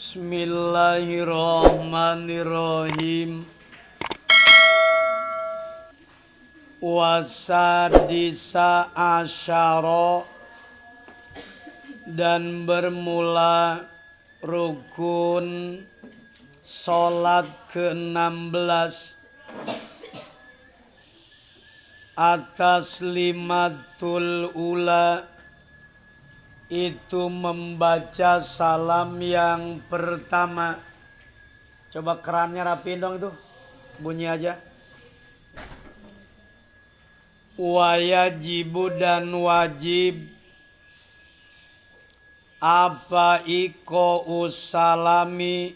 Bismillahirrahmanirrahim. Wasadisa asyara, dan bermula rukun salat ke-16 atas limatul ula, itu membaca salam yang pertama. Coba kerannya rapiin dong itu, bunyi aja. Wayajibu, dan wajib, apa iko usalami,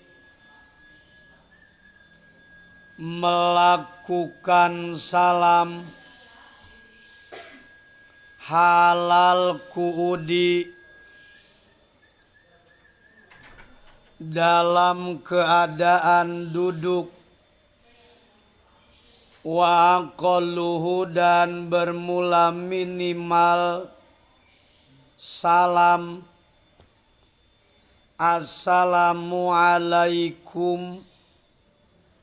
melakukan salam, halal kuudi, dalam keadaan duduk, wa aqalluhu, dan bermula minimal salam, assalamu alaikum,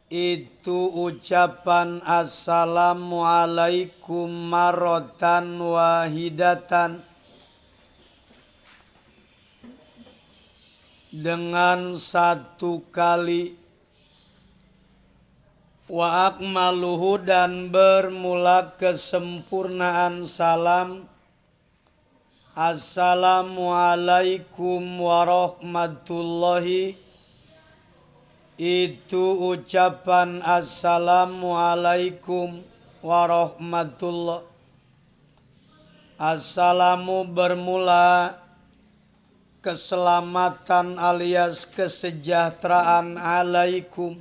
itu ucapan assalamu alaikum marrotan wahidatan, dengan satu kali. Wa akmaluhu, dan bermula kesempurnaan salam, assalamu alaikum warahmatullahi, itu ucapan assalamu alaikum warahmatullah. Assalamu bermula keselamatan alias kesejahteraan, alaikum,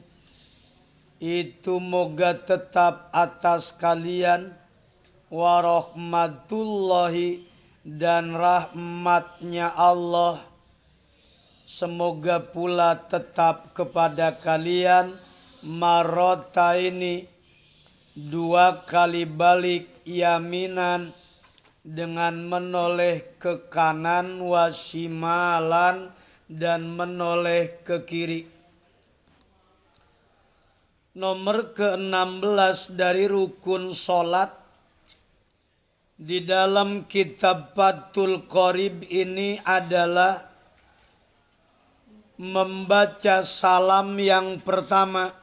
itu moga tetap atas kalian, warahmatullahi, dan rahmatnya Allah semoga pula tetap kepada kalian, marota ini, dua kali balik, yaminan, dengan menoleh ke kanan, wasimalan, dan menoleh ke kiri. Nomor ke-16 dari rukun sholat. Di dalam kitab Fathul Qorib ini adalah membaca salam yang pertama.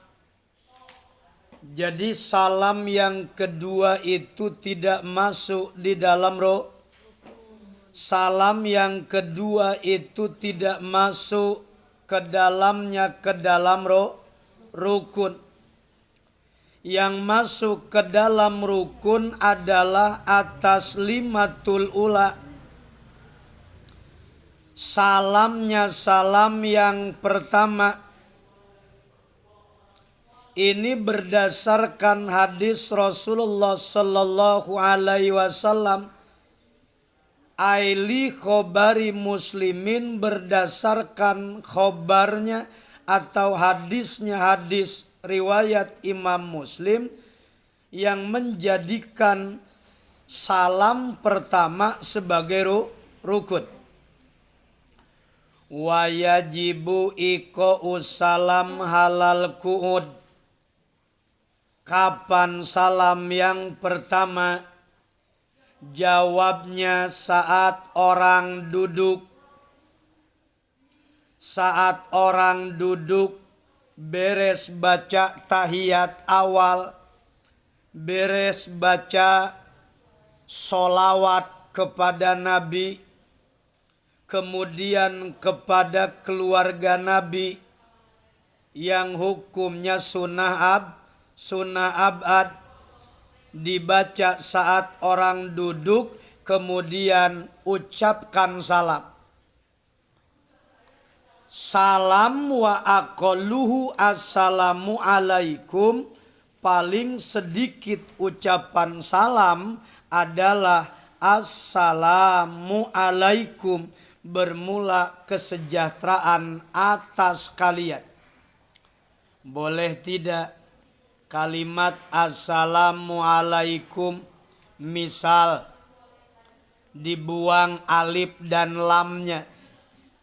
Jadi salam yang kedua itu tidak masuk di dalam salam yang kedua itu tidak masuk ke dalamnya, ke dalam rukun. Yang masuk ke dalam rukun adalah atas limatul ula. Salamnya salam yang pertama. Ini berdasarkan hadis Rasulullah sallallahu alaihi wasallam. Aili khobari muslimin, berdasarkan khobarnya atau hadisnya, hadis riwayat Imam Muslim yang menjadikan salam pertama sebagai rukun. Wayajibu iko usalam halal kuud. Kapan salam yang pertama? Jawabnya saat orang duduk. Saat orang duduk, beres baca tahiyat awal, beres baca sholawat kepada Nabi, kemudian kepada keluarga Nabi yang hukumnya sunnah abad, dibaca saat orang duduk, kemudian ucapkan salam. Salam wa aqalluhu assalamu alaikum, paling sedikit ucapan salam adalah assalamu alaikum, bermula kesejahteraan atas kalian. Boleh tidak kalimat assalamu alaikum misal dibuang alif dan lamnya,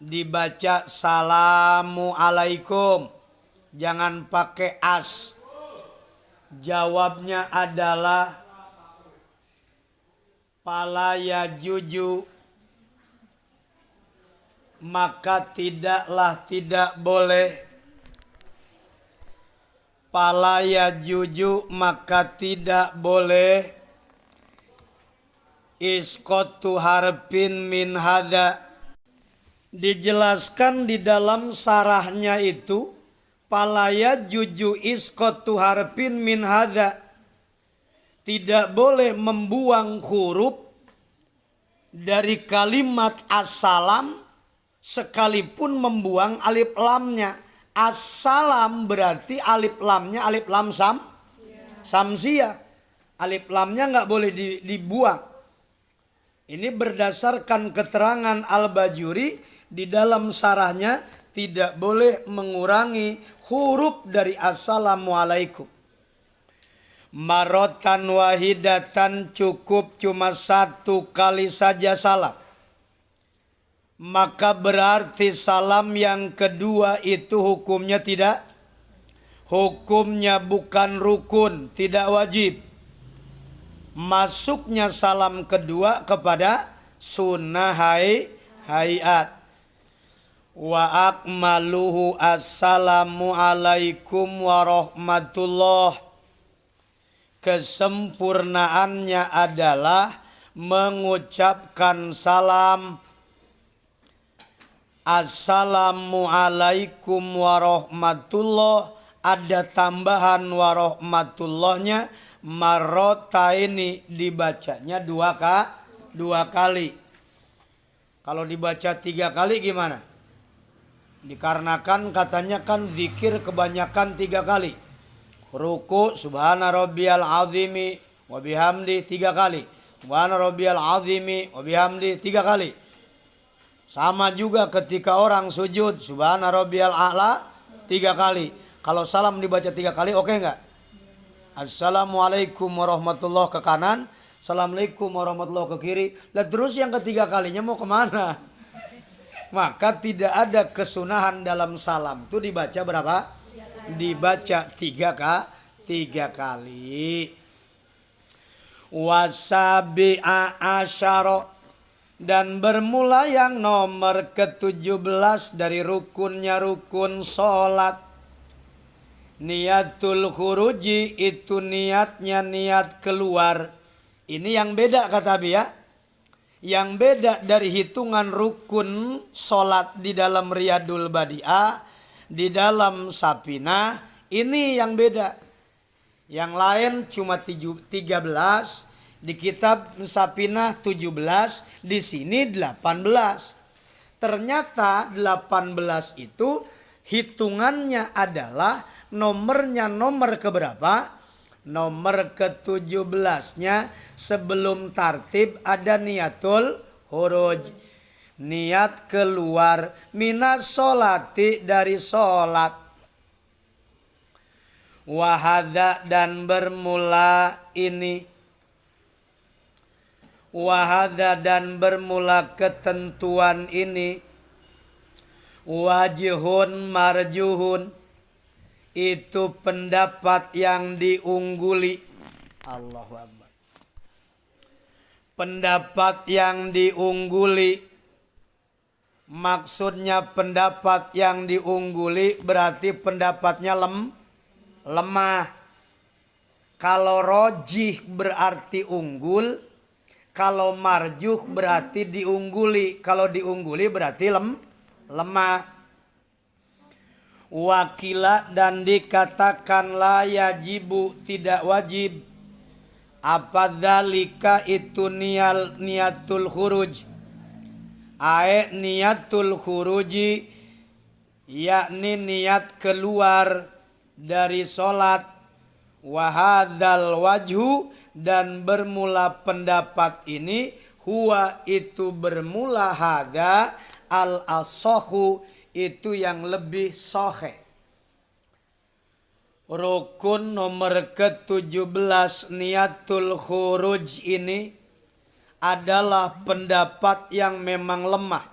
dibaca salamu alaikum, jangan pakai as. Jawabnya adalah fala yajuju, maka tidak boleh. Fala yajuju, maka tidak boleh. Isqatu harfin min hadza, dijelaskan di dalam sarahnya itu fala yajuju isqatu harfin min hadza, tidak boleh membuang huruf dari kalimat assalam sekalipun membuang alif lamnya. Assalam berarti alif lamnya alif lam samsiah. Alif lamnya nggak boleh dibuang. Ini berdasarkan keterangan Al-Bajuri di dalam sarahnya, tidak boleh mengurangi huruf dari assalamualaikum. Marotan wahidatan, cukup cuma satu kali saja salam. Maka berarti salam yang kedua itu hukumnya tidak. Hukumnya bukan rukun, tidak wajib. Masuknya salam kedua kepada sunnah hayat. Wa akmaluhu assalamu alaikum warahmatullah. Kesempurnaannya adalah mengucapkan salam assalamualaikum warahmatullah, ada tambahan warahmatullahnya, marrotaini, dibacanya dua kali. Kalau dibaca 3 kali gimana? Dikarenakan katanya kan zikir kebanyakan 3 kali. Ruku subhana rabbiyal azimi wa bihamdi 3 kali. Subhana rabbiyal azimi wa bihamdi 3 kali. Sama juga ketika orang sujud subhana rabbiyal a'la 3 kali. Kalau salam dibaca 3 kali oke enggak? Assalamualaikum warahmatullahi ke kanan, assalamualaikum warahmatullahi ke kiri. Lah terus yang ketiga kalinya mau kemana? Maka tidak ada kesunahan dalam salam. Itu dibaca berapa? Dibaca 3 kali. Wasabi'a asyara, dan bermula yang nomor ke-17 dari rukunnya rukun sholat. Niatul khuruji, itu niatnya niat keluar. Ini yang beda kata Bia. Yang beda dari hitungan rukun sholat di dalam Riyadul Badi'ah, di dalam Sapinah, ini yang beda. Yang lain cuma 13, di kitab Sapinah 17, di sini 18. Ternyata 18 itu hitungannya adalah nomornya nomor keberapa? Nomor ke-17-nya sebelum tartib ada niatul huruj. Niat keluar minas sholati, dari sholat. Wahada, dan bermula ini. Wahada, dan bermula ketentuan ini. Wajihun marjuhun, itu pendapat yang diungguli. Allahu Akbar. Pendapat yang diungguli. Maksudnya pendapat yang diungguli berarti pendapatnya lemah. Kalau rojih berarti unggul. Kalau marjuh berarti diungguli. Kalau diungguli berarti lemah. Wakila, dan dikatakan la yajibu, tidak wajib. Apa dzalika, itu niatul khuruj. Niatul khuruji, yakni niat keluar dari sholat. Wahadzal wajhu, dan bermula pendapat ini. Huwa, itu bermula hadza al-ashahu, itu yang lebih sahih. Rukun nomor ke-17 niatul khuruj ini adalah pendapat yang memang lemah.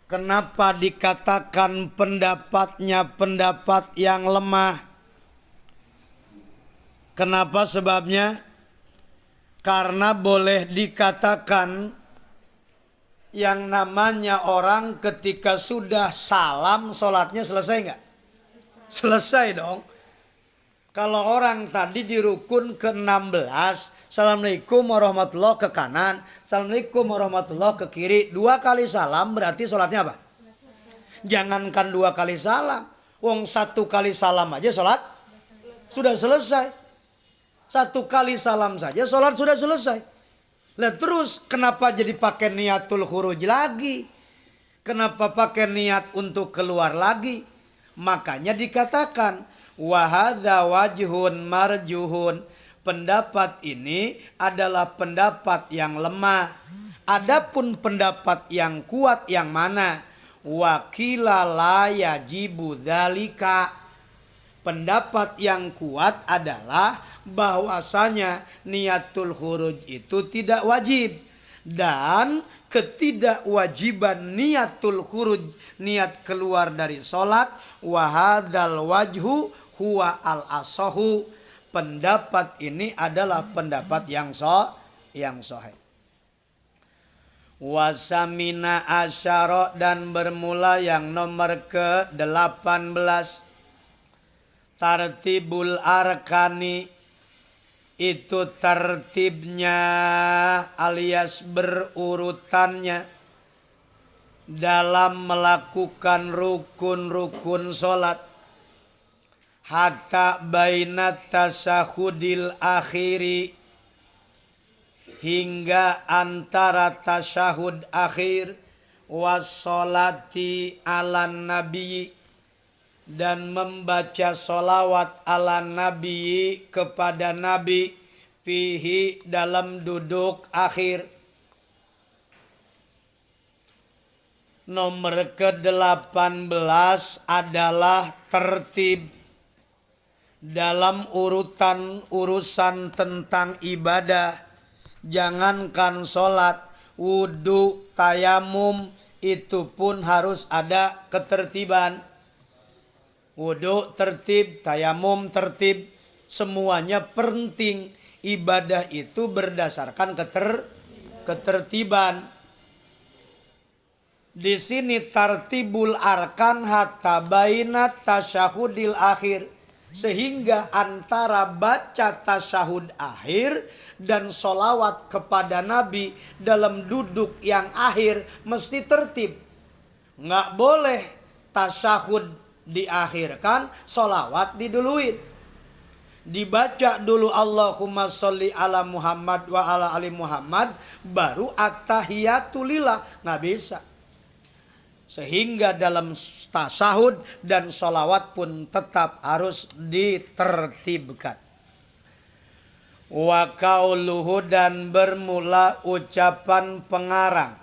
Kenapa dikatakan pendapatnya pendapat yang lemah? Kenapa sebabnya? Karena boleh dikatakan yang namanya orang ketika sudah salam sholatnya selesai nggak? Selesai dong. Kalau orang tadi di rukun ke-16, Assalamualaikum warahmatullahi ke kanan, Assalamualaikum warahmatullahi ke kiri, 2 kali salam berarti sholatnya apa? Jangankan 2 kali salam, wong 1 kali salam aja sholat sudah selesai. 1 kali salam saja sholat sudah selesai. Lah terus kenapa jadi pakai niatul khuruj lagi? Kenapa pakai niat untuk keluar lagi? Makanya dikatakan wahadza wajhun marjuhun. Pendapat ini adalah pendapat yang lemah. Adapun pendapat yang kuat yang mana? Wakila la yajibu dzalika. Pendapat yang kuat adalah bahwasanya niatul khuruj itu tidak wajib. Dan ketidakwajiban niatul khuruj, niat keluar dari sholat, wahadzal wajhu huwa al asahu. Pendapat ini adalah pendapat yang sahih. Wasamina asyara, dan bermula yang nomor ke-18. Tartibul arkani, itu tertibnya alias berurutannya dalam melakukan rukun-rukun sholat. Hatta bainat tasyahudil akhiri, hingga antara tasyahud akhir wassolati ala nabi, dan membaca sholawat ala nabi kepada nabi, fihi dalam duduk akhir. Nomor ke-18 adalah tertib dalam urusan tentang ibadah. Jangankan sholat, wudhu, tayamum, itu pun harus ada ketertiban. Wudhu tertib, tayamum tertib, semuanya penting. Ibadah itu berdasarkan ketertiban. Di sini tartibul arkan hatta bainat tasyahudil akhir, sehingga antara baca tasyahud akhir dan sholawat kepada Nabi dalam duduk yang akhir mesti tertib. Nggak boleh tasyahud diakhirkan, sholawat diduluin. Dibaca dulu Allahumma sholli ala Muhammad wa ala ali Muhammad, baru at-tahiyatulillah. Nggak bisa. Sehingga dalam tasahud dan sholawat pun tetap harus ditertibkan. Wa qauluhu, dan bermula ucapan pengarang.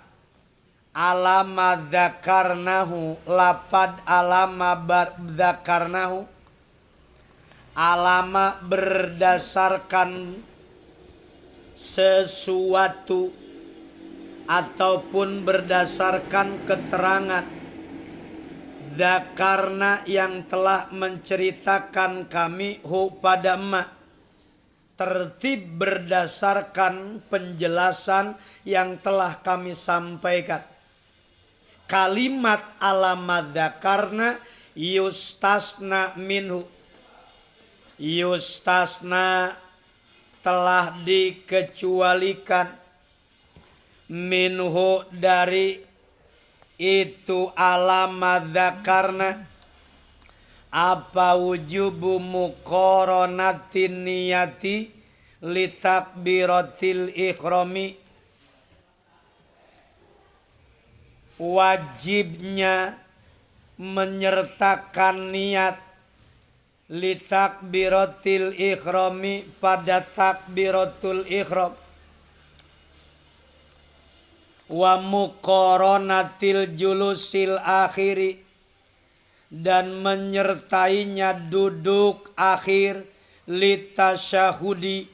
Alama dzakarnahu, lapad alama dzakarnahu. Alama berdasarkan sesuatu ataupun berdasarkan keterangan. Dzakarna, yang telah menceritakan kami hu pada ma. Tertib berdasarkan penjelasan yang telah kami sampaikan. Kalimat alama dzakarna yustasna minhu. Yustasna, telah dikecualikan, minhu, dari itu alama dzakarna, apa wujubu muqaranatin niyati litakbiratil ikhrami, wajibnya menyertakan niat litakbiratil ikhrami, pada takbiratul ikhram, wa muqaranatil julusil akhiri, dan menyertainya duduk akhir, litasyahudi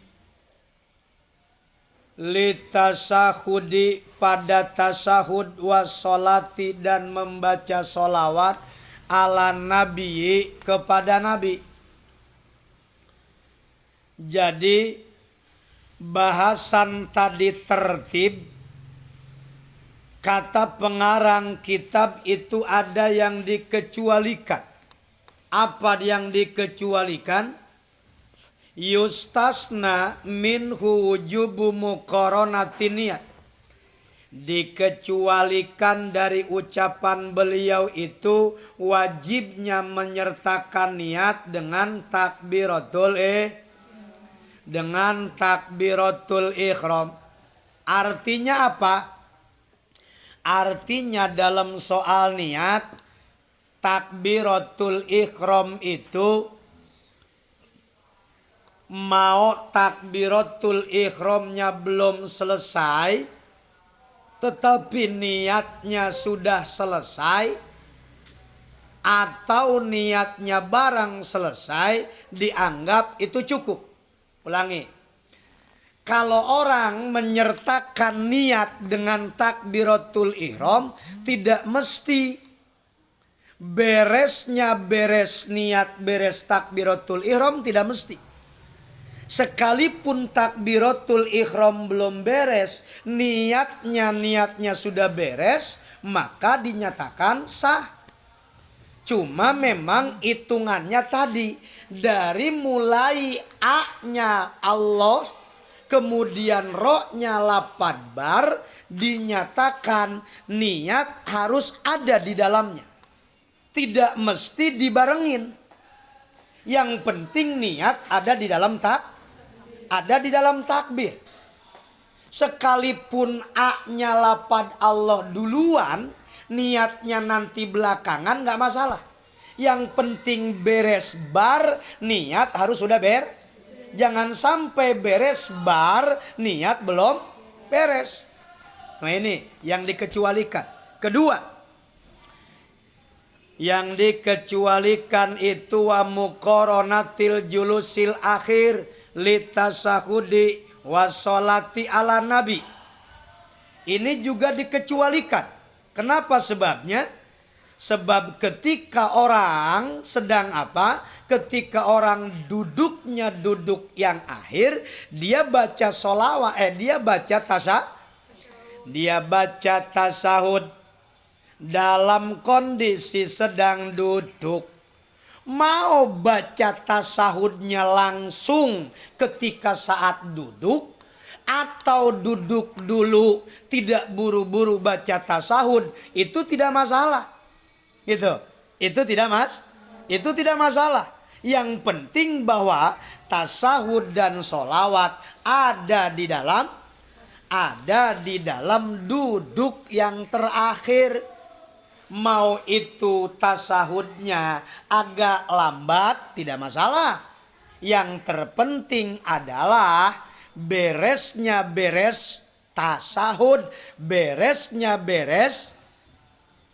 pada tasahud wassolati dan membaca solawat ala nabi kepada nabi. Jadi bahasan tadi tertib, kata pengarang kitab itu ada yang dikecualikan. Apa yang dikecualikan? Yustasna minhu wujubu muqaranatin niyat. Dikecualikan dari ucapan beliau itu wajibnya menyertakan niat dengan takbiratul ihram. Artinya apa? Artinya dalam soal niat, takbiratul ihram itu mau takbiratul ihramnya belum selesai, tetapi niatnya sudah selesai, atau niatnya barang selesai, dianggap itu cukup. Ulangi. Kalau orang menyertakan niat dengan takbiratul ihram, tidak mesti beres niat, beres takbiratul ihram, tidak mesti. Sekalipun takbiratul ihram belum beres, niatnya sudah beres, maka dinyatakan sah. Cuma memang hitungannya tadi, dari mulai A-nya Allah, kemudian ro-nya lapad bar, dinyatakan niat harus ada di dalamnya. Tidak mesti dibarengin. Yang penting niat ada di dalam takbir. Sekalipun A-nya lapad Allah duluan, niatnya nanti belakangan gak masalah. Yang penting beres bar, niat harus sudah Jangan sampai beres bar, niat belum beres. Nah ini yang dikecualikan. Kedua, yang dikecualikan itu wa muqaranatil julusil akhir litasahudi wassolati ala nabi. Ini juga dikecualikan. Kenapa sebabnya? Sebab ketika orang sedang apa? Ketika orang duduknya duduk yang akhir, dia baca solawat, dia baca tasahud dalam kondisi sedang duduk. Mau baca tasahudnya langsung ketika saat duduk, atau duduk dulu tidak buru-buru baca tasahud, itu tidak masalah. Gitu. Itu tidak masalah. Yang penting bahwa tasahud dan solawat ada di dalam duduk yang terakhir. Mau itu tasahudnya agak lambat, tidak masalah. Yang terpenting adalah beresnya beres tasahud, beresnya beres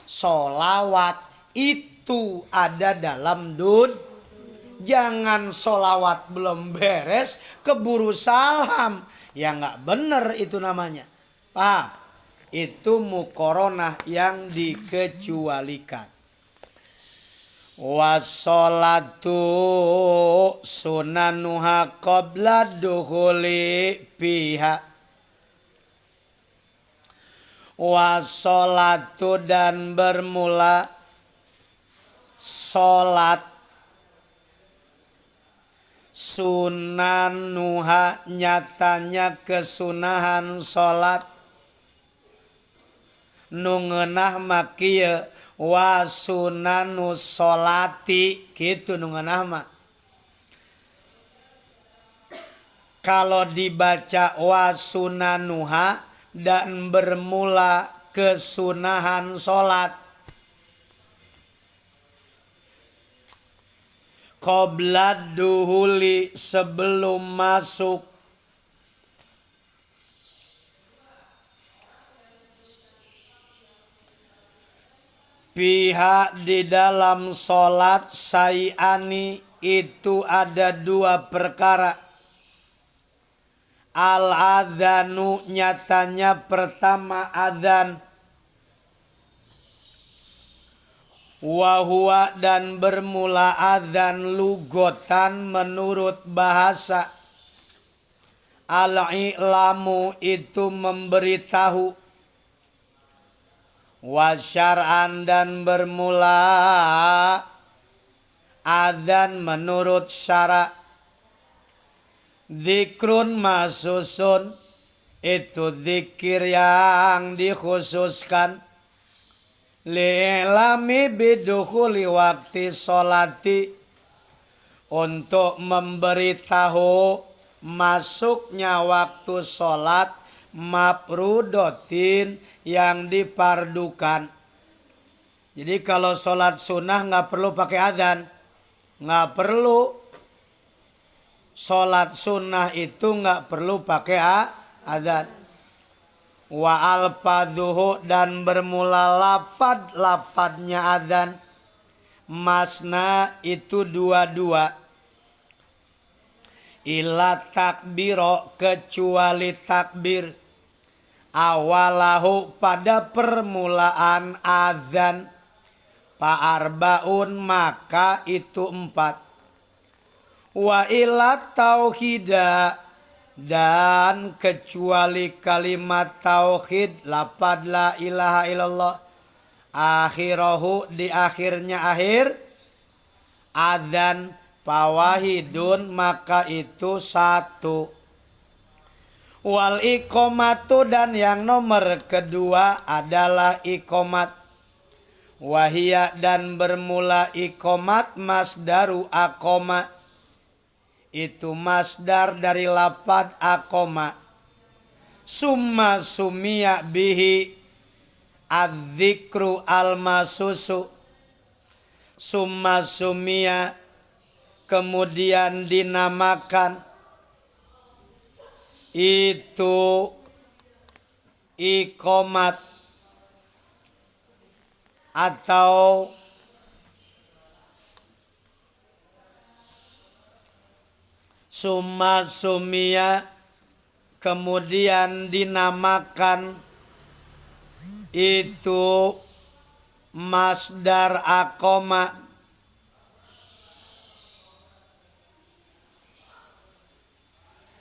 solawat, itu ada dalam Jangan solawat belum beres keburu salam, ya nggak bener itu namanya. Paham? Itu muqaranah yang dikecualikan. Wassolatu sunanuha qabla dukhuli fiha. Wassolatu dan bermula solat, sunanuha nyatanya kesunahan solat, nungenah makiya wa sunanus solati, gitu nungenah mah. Kalau dibaca wa sunanuha dan bermula kesunahan solat, qabla duhuli sebelum masuk, pihak di dalam solat sayani itu ada dua perkara. Al adzanu nyatanya pertama adzan. Wa huwa dan bermula adzan lugotan menurut bahasa. Al-i'lamu itu memberitahu. Wa syar'an dan bermula adzan menurut syara'. Zikrun masusun itu zikir yang dikhususkan. Li'lami bidukhuli waktu sholati, untuk memberitahu masuknya waktu sholat mafrudotin yang dipardukan. Jadi kalau sholat sunnah nggak perlu pakai adzan, nggak perlu. Sholat sunnah itu nggak perlu pakai adzan. Wa alfadhuhu dan bermula lafadnya adzan. Masna itu dua-dua. Ila takbiro kecuali takbir. Awalahu pada permulaan adzan. Fa'arbaun maka itu 4. Wa ila tauhida dan kecuali kalimat tauhid lafad la ilaha illallah akhirahu di akhirnya akhir adzan fawahidun maka itu 1. Wal iqomatu dan yang nomor kedua adalah iqomat. Wahia dan bermula iqomat masdaru aqoma. Itu masdar dari lafad aqoma. Summa sumia bihi adzikru al-masusu. Summa sumia kemudian dinamakan itu iqomat atau summa sumia kemudian dinamakan itu masdar aqoma.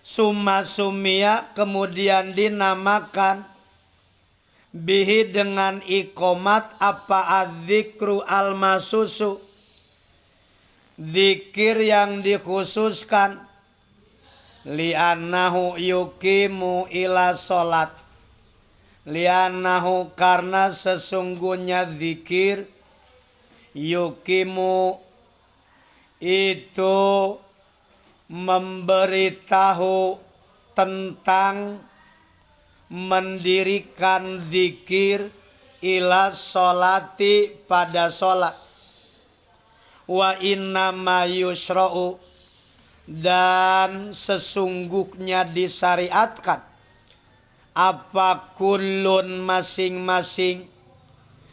Summa sumia kemudian dinamakan bihi dengan iqomat apa adzikru al-masusu, zikir yang dikhususkan. Li'annahu yukimu ila sholat. Li'annahu karena sesungguhnya zikir yukimu itu memberitahu tentang mendirikan zikir ila sholati pada sholat. Wa innama yusra'u dan sesungguhnya disyariatkan apa kullun masing-masing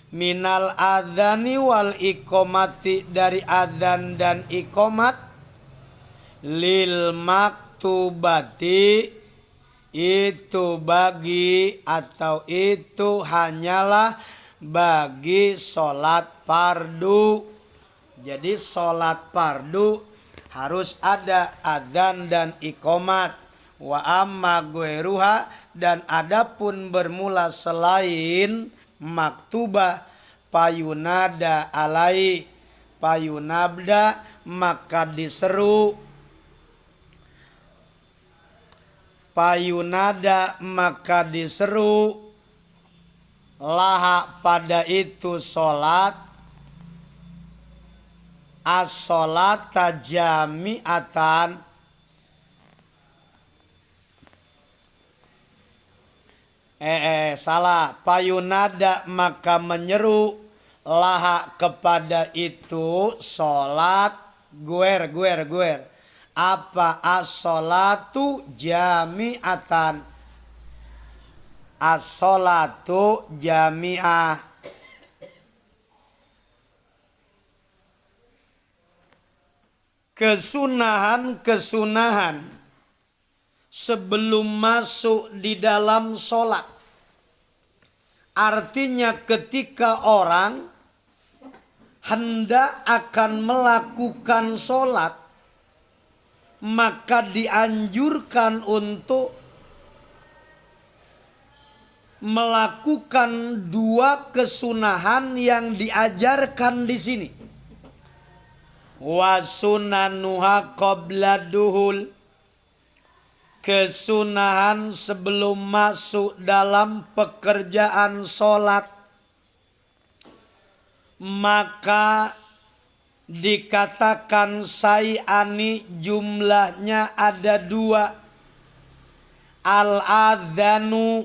minal adzani wal iqomati dari adzan dan iqomat lil maktubati itu bagi atau itu hanyalah bagi sholat fardu. Jadi sholat fardu harus ada adzan dan iqomat. Wa amma gueruha dan adapun bermula selain maktubah payunada alai payunabda maka diseru. Payunada maka diseru laha pada itu sholat as-sholata jami'atan salah payunada maka menyeru laha kepada itu sholat guer apa as-sholatu jami'atan as-sholatu jami'ah. Kesunahan sebelum masuk di dalam sholat. Artinya ketika orang hendak akan melakukan sholat, maka dianjurkan untuk melakukan dua kesunahan yang diajarkan di sini. Wa sunanuha qabla duhul, kesunahan sebelum masuk dalam pekerjaan sholat. Maka dikatakan sayani jumlahnya ada dua. Al-adhanu,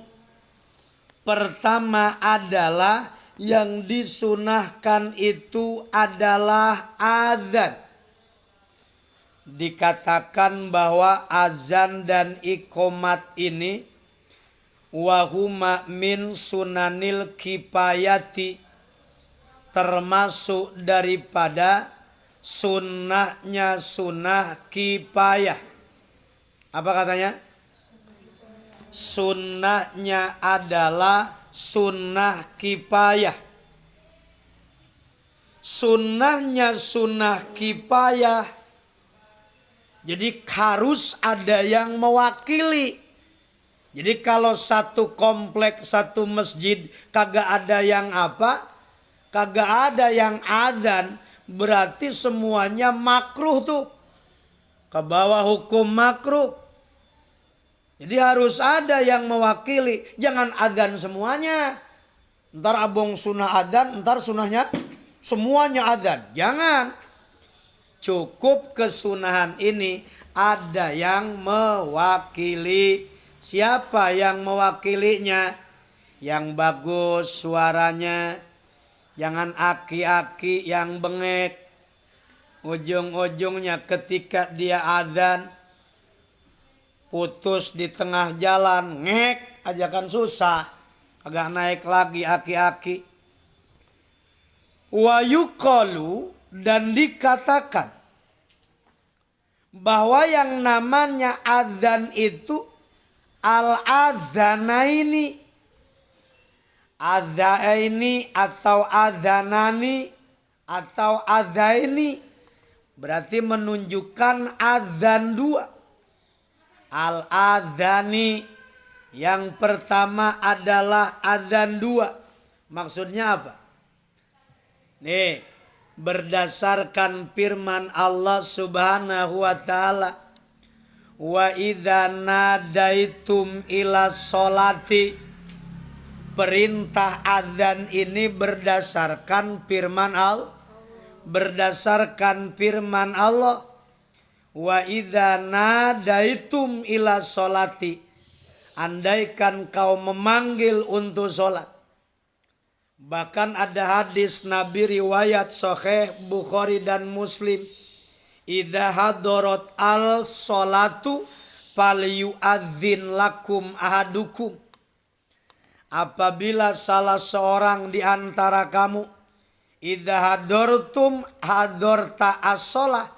pertama adalah yang disunahkan itu adalah azan. Dikatakan bahwa azan dan iqomat ini wahuma min sunanil kifayati, termasuk daripada sunnahnya sunnah kifayah. Apa katanya? Sunnahnya adalah sunnah kifayah. Sunnahnya sunnah kifayah, jadi harus ada yang mewakili. Jadi kalau satu komplek, satu masjid kagak ada yang apa, kagak ada yang adzan, berarti semuanya makruh tuh, ke bawah hukum makruh. Jadi harus ada yang mewakili, jangan adzan semuanya. Ntar abong sunnah adzan, ntar sunnahnya semuanya adzan. Jangan. Cukup kesunahan ini ada yang mewakili. Siapa yang mewakilinya? Yang bagus suaranya. Jangan aki-aki yang bengek. Ujung-ujungnya ketika dia adzan, putus di tengah jalan, ngek aja kan susah. Agak naik lagi aki-aki. Wa yuqalu, dan dikatakan bahwa yang namanya azan itu al-azanaini. Azaini atau azanani atau azaini berarti menunjukkan azan dua. Al-azani, yang pertama adalah azan dua. Maksudnya apa? Nih, berdasarkan firman Allah Subhanahu wa taala, wa idza nadaitum ila sholati. Perintah azan ini berdasarkan firman Allah. Berdasarkan firman Allah, wa idza nadaitum ila sholati, andaikan kau memanggil untuk sholat. Bahkan ada hadis Nabi riwayat Sahih Bukhari dan Muslim, idza hadarat al sholatu falyu'adzin lakum ahadukum. Apabila salah seorang di antara kamu, idza hadartum hadarta as-shalah,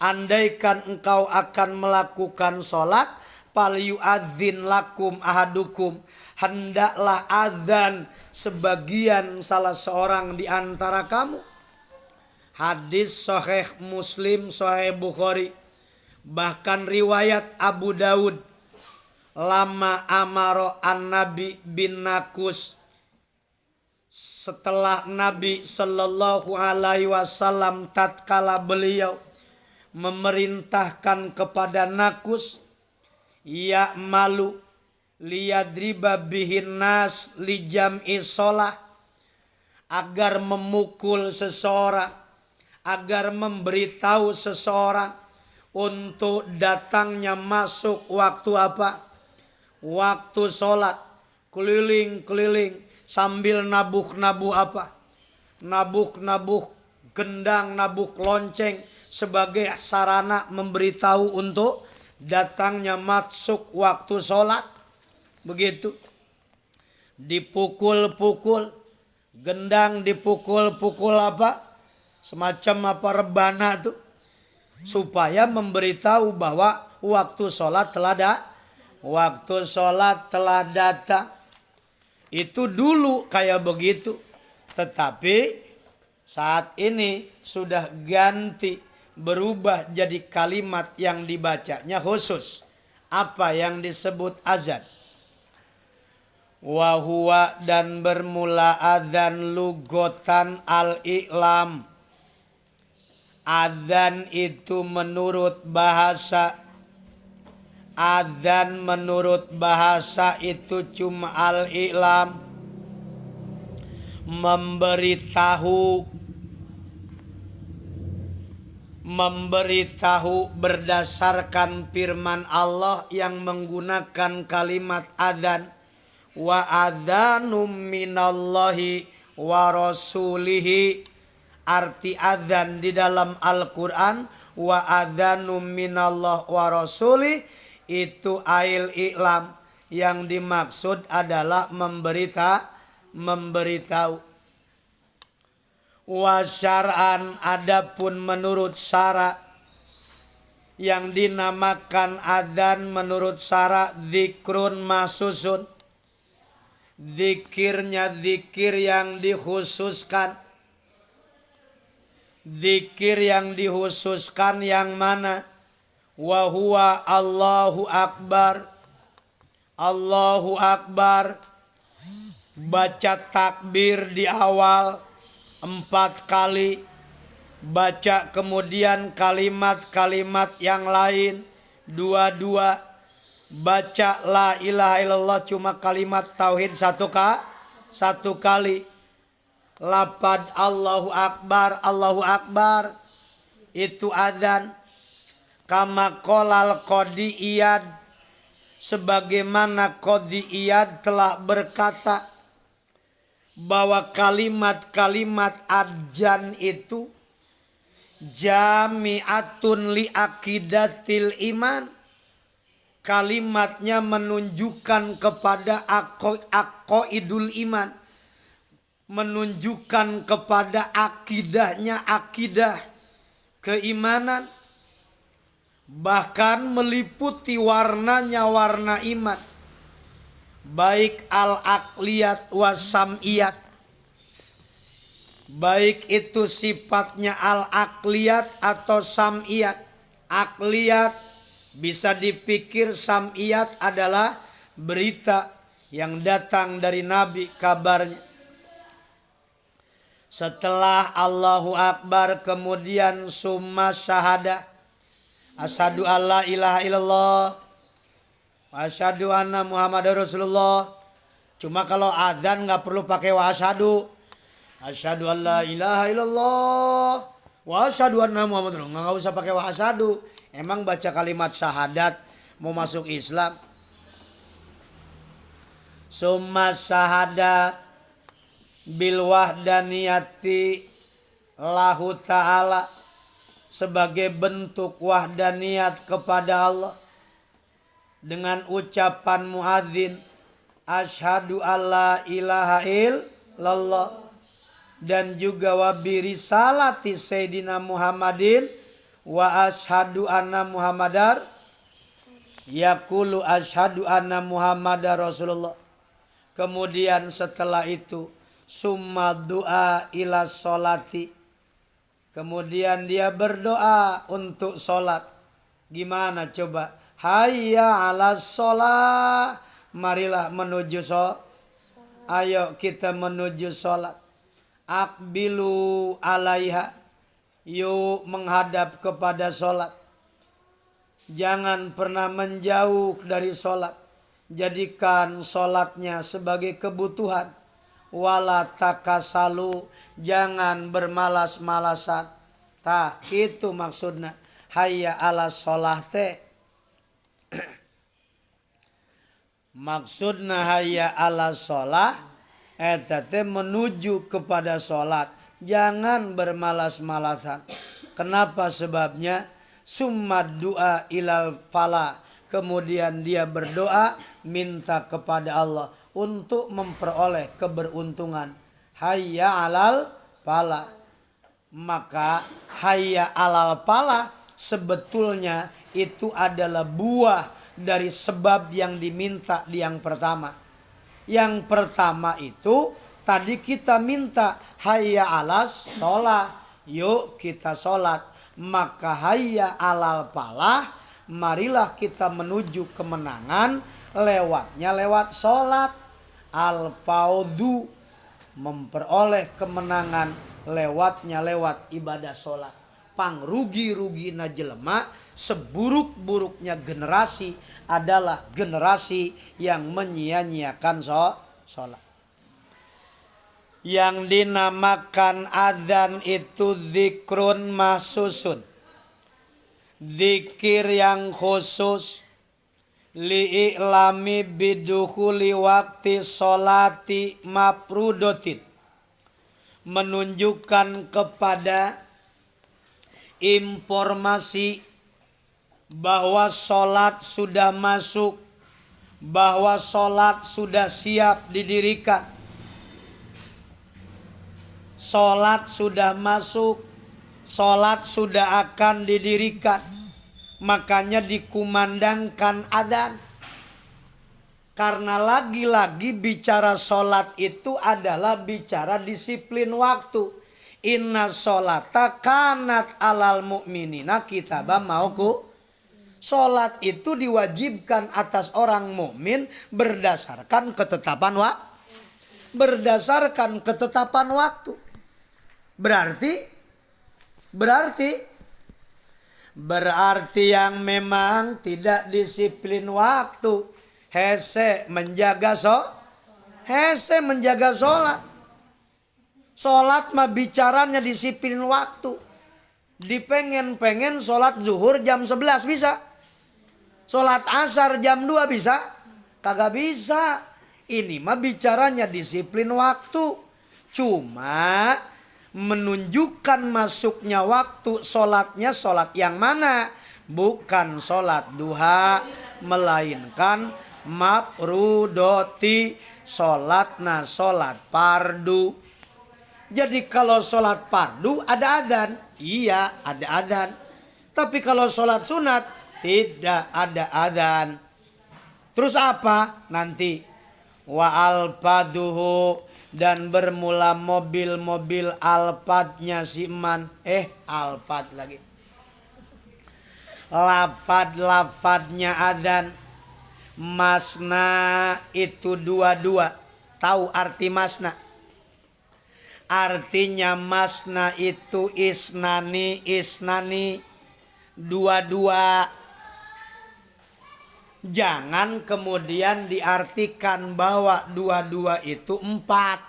andaikan engkau akan melakukan sholat, falyu'adzin lakum ahadukum, hendaklah azan sebagian salah seorang di antara kamu. Hadis Sahih Muslim, Sahih Bukhari. Bahkan riwayat Abu Daud, lama amaro an-nabi bin nakus, setelah Nabi Sallallahu Alaihi Wasallam tatkala beliau memerintahkan kepada nakus, ya malu liyadriba bihin nas li jam'i sholah, agar memukul seseorang, agar memberitahu seseorang untuk datangnya masuk waktu apa? Waktu sholat. Keliling-keliling sambil nabuh-nabuh apa? Nabuh-nabuh gendang, nabuh lonceng sebagai sarana memberitahu untuk datangnya masuk waktu sholat. Begitu. Dipukul-pukul, gendang dipukul-pukul apa? Semacam apa rebana tuh. Supaya memberitahu bahwa waktu sholat telah waktu sholat telah datang. Itu dulu kayak begitu. Tetapi saat ini sudah ganti, berubah jadi kalimat yang dibacanya khusus. Apa yang disebut azan? Wa huwa, dan bermula azan lugotan al-i'lam. Azan itu menurut bahasa. Azan menurut bahasa itu cuma al-i'lam, memberitahu berdasarkan firman Allah yang menggunakan kalimat adzan. Wa adzanum minallahi wa rasulihi. Arti adzan di dalam Al-Quran, wa adzanum minallah wa rasulih, itu ail i'lam. Yang dimaksud adalah memberitahu. Wa syar'an, adapun menurut syara, yang dinamakan adzan menurut syara zikrun mahsusun. Zikirnya zikir yang dikhususkan. Zikir yang dikhususkan yang mana? Wa huwa Allahu Akbar. Allahu Akbar. Baca takbir di awal 4 kali. Baca kemudian kalimat-kalimat yang lain 2-2. Baca la ilaha illallah cuma kalimat tauhid 1 kali. Lapad Allahu Akbar, Allahu Akbar, itu adzan. Kama qolal Qadhi Iyad, sebagaimana Qadhi Iyad telah berkata bahwa kalimat-kalimat adzan itu jami'atun li aqidatil iman. Kalimatnya menunjukkan kepada aqaidul iman, menunjukkan kepada akidahnya, akidah keimanan. Bahkan meliputi warnanya warna iman, baik al-aqliyat was-sam'iyat. Baik itu sifatnya al-aqliyat atau sam'iyat. Aqliyat bisa dipikir, sam'iyat adalah berita yang datang dari Nabi, kabarnya. Setelah Allahu Akbar kemudian summa syahadah. Asyhadu alla ilaha illallah wa asyhadu anna Muhammadar Rasulullah. Cuma kalau adzan nggak perlu pakai wa asyhadu. Asyhadu alla ilaha illallah wa asyhadu anna Muhammadar Rasulullah. Nggak usah pakai wa asyhadu. Emang baca kalimat syahadat mau masuk Islam? Summa syahadat bil wahdaniyati lahu ta'ala, sebagai bentuk wahdaniyat kepada Allah dengan ucapan muadzin asyhadu alla ilaha illallah, dan juga wa bi risalati sayyidina Muhammadin wa asyhadu anna Muhammadar, yaqulu asyhadu anna Muhammadar Rasulullah. Kemudian setelah itu summa du'a ila sholati, kemudian dia berdoa untuk sholat. Gimana coba? Hayya ala sholat. Marilah menuju sholat. Ayo kita menuju sholat. Aqbilu alaiha. Yuk menghadap kepada sholat. Jangan pernah menjauh dari sholat. Jadikan sholatnya sebagai kebutuhan. Wala takasalu, jangan bermalas-malasan. Tah, itu maksudnya hayya ala sholah teh. Maksudnya hayya ala sholah eta teh menuju kepada sholat. Jangan bermalas-malasan. Kenapa sebabnya? Summa du'a ilal fala, kemudian dia berdoa minta kepada Allah untuk memperoleh keberuntungan. Hayya alal fala. Maka hayya alal fala sebetulnya itu adalah buah dari sebab yang diminta di yang pertama. Yang pertama itu tadi kita minta hayya alas sholat, yuk kita sholat. Maka hayya alal falah, marilah kita menuju kemenangan lewatnya lewat sholat. Al-faudu, memperoleh kemenangan lewatnya lewat ibadah sholat. Pang rugi na jelema, seburuk-buruknya generasi adalah generasi yang menyia-nyiakan sholat. Yang dinamakan adzan itu zikrun mahsusun, zikir yang khusus, li'ilami bidukhuli waktu sholati mafrudotin, menunjukkan kepada informasi bahwa sholat sudah masuk, bahwa sholat sudah siap didirikan. Sholat sudah masuk, sholat sudah akan didirikan. Makanya dikumandangkan adzan. Karena lagi-lagi bicara sholat itu adalah bicara disiplin waktu. Inna sholata kanat alal mu'minina kitabam mauqu. Sholat itu diwajibkan atas orang mukmin berdasarkan ketetapan waktu. Berarti yang memang tidak disiplin waktu, hese menjaga sholat. Sholat mah bicaranya disiplin waktu. Dipengen-pengen sholat zuhur jam 11 bisa. Sholat asar jam 2 bisa? Kagak bisa. Ini mah bicaranya disiplin waktu. Cuma menunjukkan masuknya waktu sholatnya sholat yang mana? Bukan sholat duha, melainkan mafrudoti, sholatna sholat fardu. Jadi kalau sholat fardu ada adzan, iya ada adzan. Tapi kalau sholat sunat tidak ada adzan. Terus apa? Nanti wa alfaduhu, dan bermula mobil-mobil alfatnya si man. Alfat lagi. Lafadnya adzan. Masna itu dua-dua. Tahu arti masna? Artinya masna itu isnani, dua-dua. Jangan kemudian diartikan bahwa dua-dua itu 4.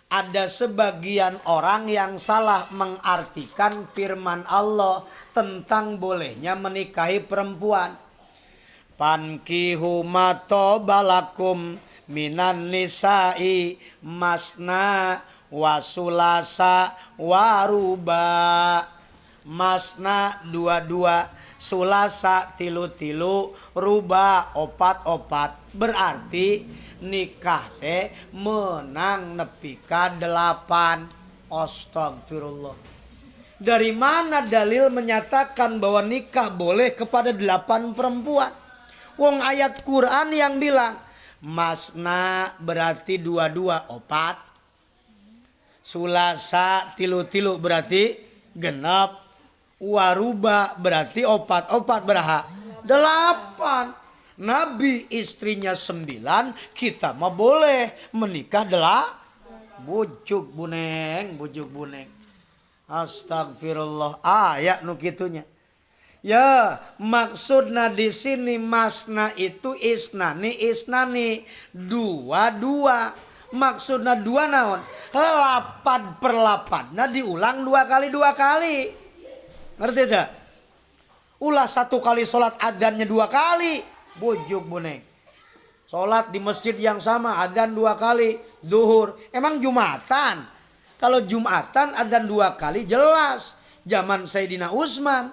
Ada sebagian orang yang salah mengartikan firman Allah tentang bolehnya menikahi perempuan. Pankihu matobalakum minan nisa'i masna wasulasa waruba. Masna dua-dua, sulasa tilu-tilu, ruba opat-opat. Berarti nikah teh menang nepi ka 8. Astagfirullah. Dari mana dalil menyatakan bahwa nikah boleh kepada 8 perempuan? Wong ayat Quran yang bilang masna berarti dua-dua opat, sulasa tilu-tilu berarti genep, waruba berarti opat-opat beraha 8. Nabi istrinya 9, kita mah boleh menikah 8. Bujuk buneng. Astagfirullah, ayat nu kitunya. Ya, maksudna di sini masna itu isnani, dua-dua. Maksudna dua naon? 8 per 8. Nah diulang 2 kali. Ngerti tak? Ulah 1 kali sholat adzannya 2 kali. Bujuk buneng. Sholat di masjid yang sama adzan 2 kali. Zuhur. Emang Jumatan? Kalau Jumatan adzan 2 kali jelas. Zaman Sayyidina Utsman.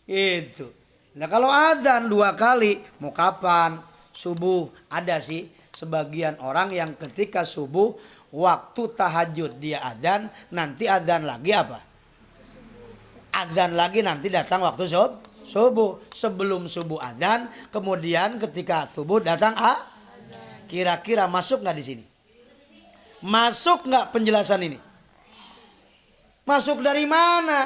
Itu. Nah kalau adzan 2 kali mau kapan? Subuh. Ada sih sebagian orang yang ketika subuh waktu tahajud dia adzan, nanti adzan lagi apa? Adzan lagi nanti datang waktu Subuh. Sebelum subuh adzan, kemudian ketika subuh datang kira-kira masuk nggak di sini? Masuk nggak penjelasan ini? Masuk dari mana?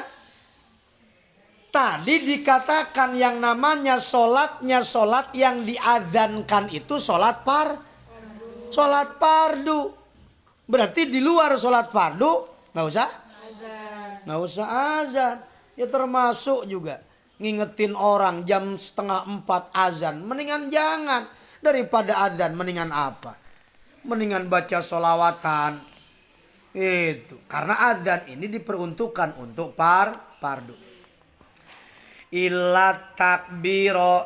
Tadi dikatakan yang namanya sholatnya sholat yang diadzankan itu sholat fardu. Berarti di luar sholat fardu nggak usah azan. Ya termasuk juga ngingetin orang jam 3:30 azan. Mendingan jangan. Daripada azan mendingan apa? Mendingan baca sholawatan. Itu karena azan ini diperuntukkan untuk fardu. Illa takbiro,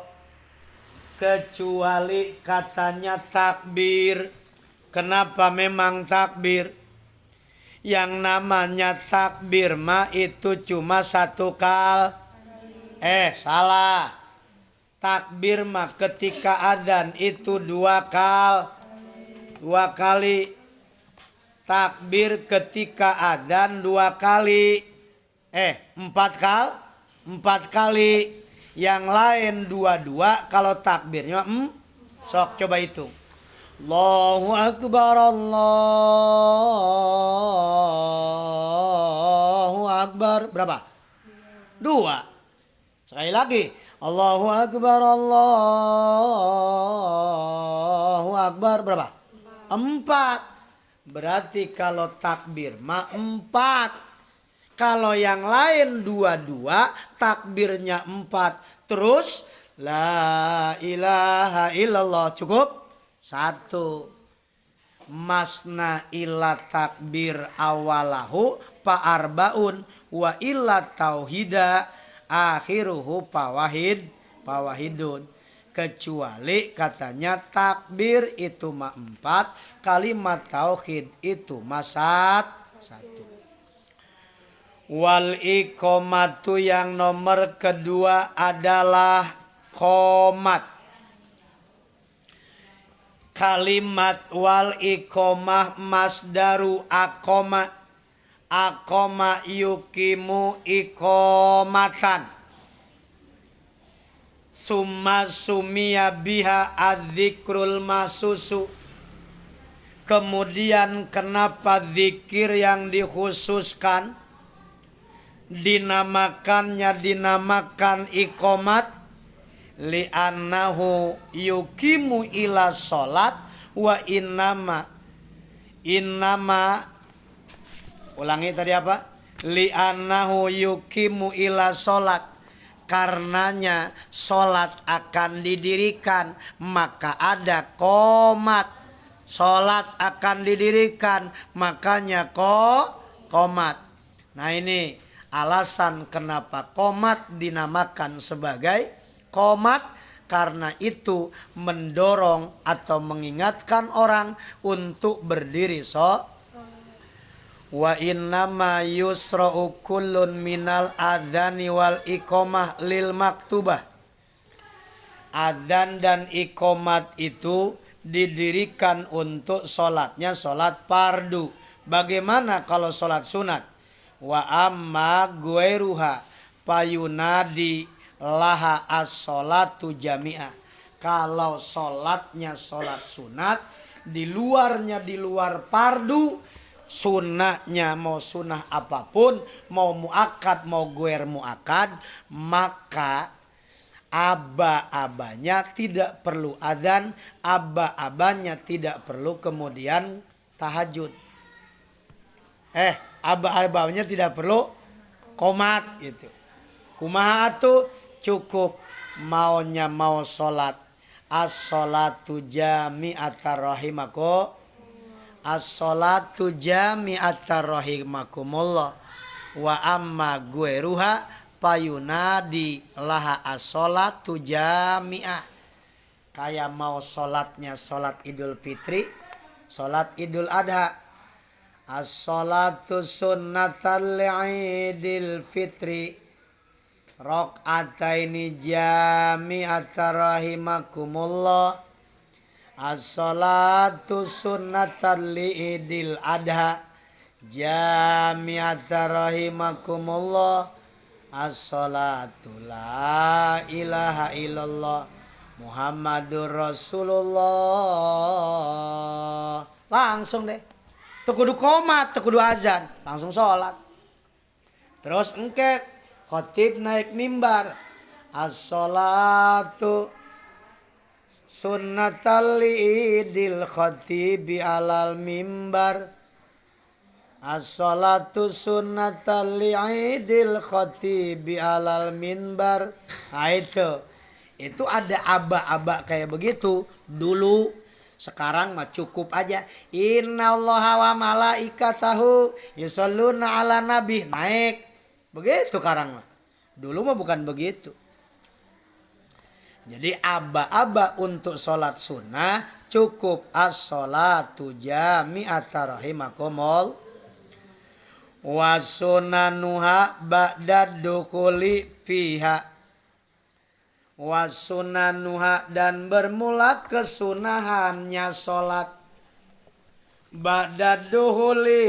kecuali katanya takbir. Kenapa memang takbir? Yang namanya takbir mah itu cuma satu salah. Takbir mah ketika adzan itu dua kali. Takbir ketika adzan 2 kali. 4 kali. Yang lain 2 kalau takbirnya sok coba hitung. Allahu Akbar, Allahu Akbar. Berapa? 2. Sekali lagi. Allahu Akbar, Allahu Akbar. Berapa? 4. Berarti kalau takbir mah 4. Kalau yang lain 2 takbirnya 4. Terus la ilaha illallah cukup 1. Masna illa takbir awalahu fa'arbaun wa illa tauhida akhiruhu fawahidun. Kecuali katanya takbir itu mah 4, kalimat tauhid itu mah 1. Wal iqomatu yang nomor kedua adalah qomat. Kalimat wal iqomah masdaru aqoma. Aqoma yukimu iqomatan. Summa sumiya biha adzikrul masusu. Kemudian kenapa zikir yang dikhususkan dinamakan iqomat? Li'annahu yukimu ila sholat wa innama ulangi tadi apa? Li'annahu yukimu ila sholat, karenanya sholat akan didirikan, maka ada qomat. Sholat akan didirikan, makanya qomat. Nah ini alasan kenapa qomat dinamakan sebagai qomat, karena itu mendorong atau mengingatkan orang untuk berdiri wa innama yusra'u kullun minal adzani wal iqomah lil maktubah. Adzan dan iqomat itu didirikan untuk sholatnya sholat fardu. Bagaimana kalau sholat sunat? Wa amma guairuha payunadi laha as-sholatu jami'ah. Kalau sholatnya sholat sunat, di luar fardu, sunnahnya mau sunnah apapun, mau muakkad mau guer muakkad, maka aba-abanya tidak perlu adzan, aba-abanya tidak perlu kemudian tahajud. Aba-abanya tidak perlu qomat gitu. Kumaha atuh? Cukup maunya mau sholat as-sholatu jami'atar rahimakumullah. As-sholatu jami'atar rahimakumullah. Wa amma gueruha payunadi laha as-sholatu jami'ah. Kayak mau sholatnya sholat Idul Fitri, sholat Idul Adha. As-sholatu sunnatal li'idil fitri rok'ataini jami'atar rahimakumullah. As-sholatu sunnatan li'idil adha jami'atar rahimakumullah. As-salatu la ilaha illallah Muhammadur Rasulullah. Langsung deh. Teu kudu qomat, teu kudu azan, langsung sholat. Terus engke khatib naik mimbar. As-salatu sunnatal idil khatibi alal mimbar. As-salatu sunnatal idil khatibi alal mimbar. Nah itu ada aba-aba kayak begitu dulu. Sekarang mah cukup aja. Innallaha wa malaikatahu yusholluna ala nabi. Naik. Begitu sekarang mah. Dulu mah bukan begitu. Jadi aba-aba untuk sholat sunnah cukup as-sholatu jami'ata rahimakumul wa sunanuha ba'da dukhuli fiha wa sunanuha dan bermula kesunahannya sholat ba'da dukhuli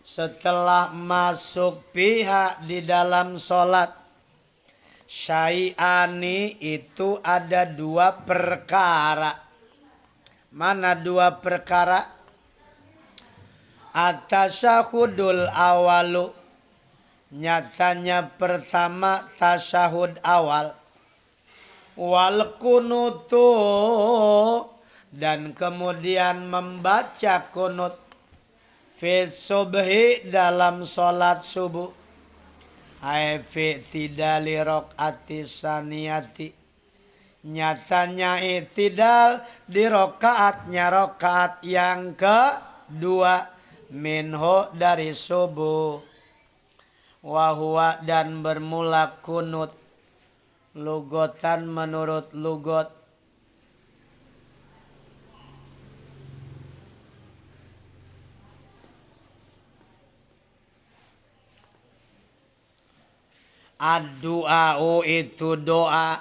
setelah masuk pihak di dalam sholat. Syai'ani itu ada dua perkara. Mana dua perkara? At-tasyahudul awalu. Nyatanya pertama tasyahud awal. Wal kunutu. Dan kemudian membaca kunut. Fi subhi dalam sholat subuh. Fi tidali rakaati saniyati. Nyatanya itidal di rakaatnya rakaat yang kedua minhu dari subuh. Wahwa dan bermula kunut lugotan menurut lugot. Ad-du'a'u itu doa.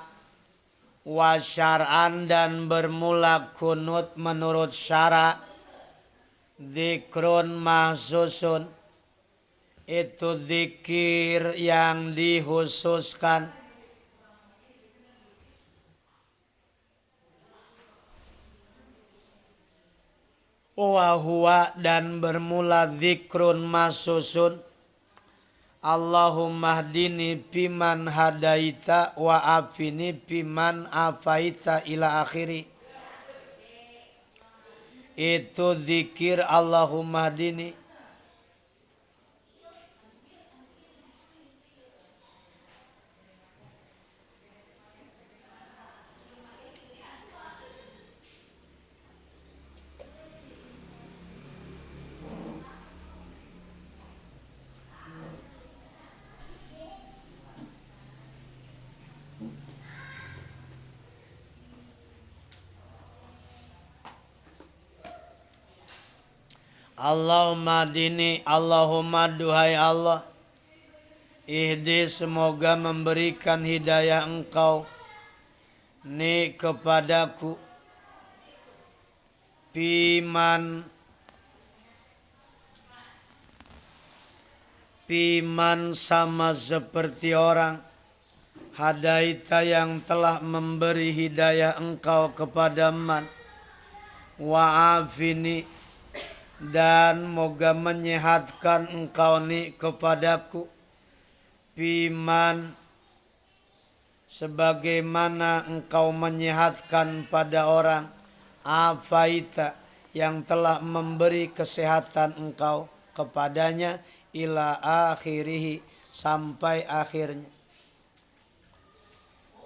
Wa syar'an dan bermula kunut menurut syara'. Zikrun mahsusun. Itu zikir yang dikhususkan. Wa huwa dan bermula zikrun mahsusun. Allahumma hdini fiman hadaita wa afini fiman afaita ila akhiri. Itu zikir Allahumma hdini. Allahumma dini, Allahumma duhai Allah, ihdi semoga memberikan hidayah engkau ni kepadaku piman sama seperti orang hadaita yang telah memberi hidayah engkau kepada man wa'afini dan moga menyehatkan engkau ni kepadaku piman sebagaimana engkau menyehatkan pada orang afaita yang telah memberi kesehatan engkau kepadanya ila akhirih sampai akhirnya.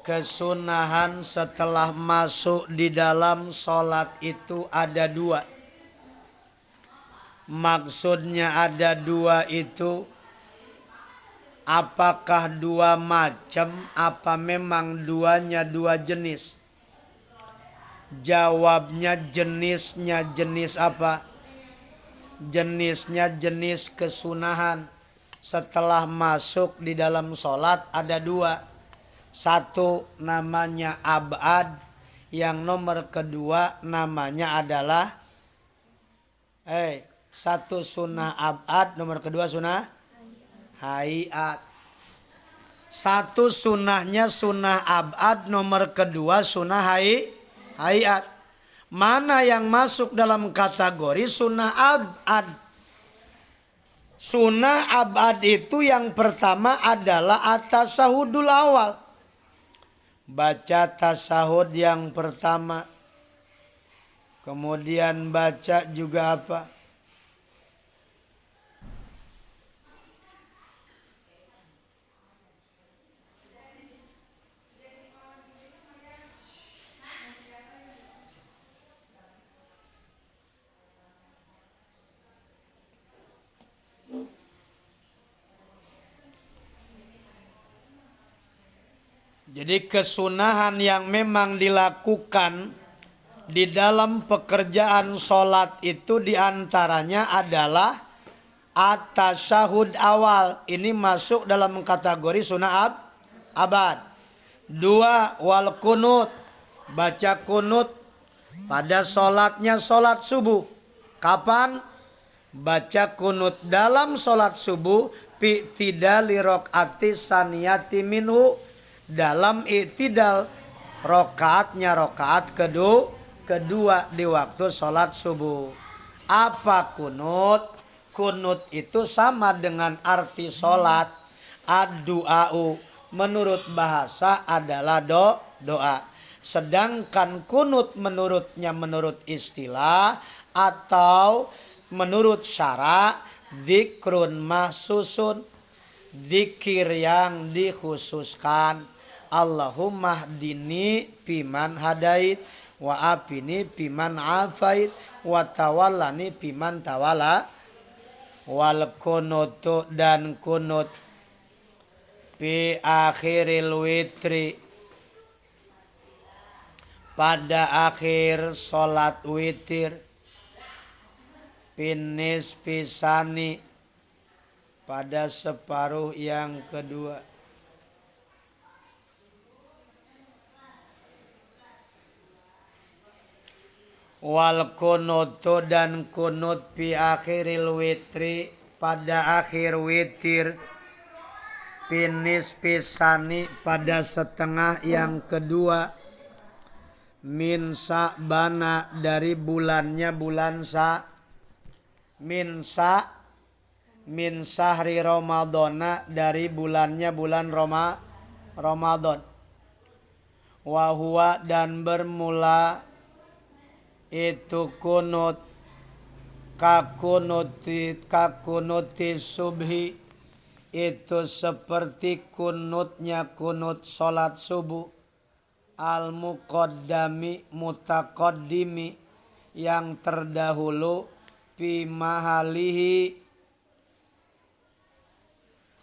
Kesunahan setelah masuk di dalam sholat itu ada dua. Maksudnya ada dua itu apakah dua macam apa memang duanya dua jenis? Jawabnya jenisnya jenis apa? Jenisnya jenis kesunahan. Setelah masuk di dalam sholat ada dua. Satu namanya abad, yang nomor kedua namanya adalah satu sunnah abad, nomor kedua sunnah hayat. Satu sunnahnya sunnah abad, nomor kedua sunnah hayat. Mana yang masuk dalam kategori sunnah abad? Sunnah abad itu yang pertama adalah at-tasahudul awal. Baca tasahud yang pertama. Kemudian baca juga apa? Jadi kesunahan yang memang dilakukan di dalam pekerjaan sholat itu diantaranya adalah at-tasyahud awal. Ini masuk dalam kategori sunnah abad. 2. Wal kunut. Baca kunut pada sholatnya sholat subuh. Kapan? Baca kunut dalam sholat subuh fi tidali rakaati saniyati minhu, dalam i'tidal rokaatnya rokaat kedua di waktu sholat subuh. Apa kunut? Kunut itu sama dengan arti sholat. Ad-du'a'u menurut bahasa adalah doa. Sedangkan kunut menurut istilah atau menurut syara zikrun mahsusun, zikir yang dikhususkan. Allahumma hdini piman hadait wa afini piman afait wa tawallani piman tawalla. Wal kunutu dan kunut fi akhiril witri, pada akhir salat witir, finis pisani, pada separuh yang kedua. Wal kunutu dan kunut fi akhiril witri, pada akhir witir, finis pisani, pada setengah yang kedua, min sa'bana, dari bulannya bulan min sahri ramadhana, dari bulannya bulan Ramadan. Wa huwa dan bermula itu kunut kakunuti subhi, itu seperti kunutnya kunut salat subuh, al muqaddami mutaqaddimi, yang terdahulu, fi mahalihi,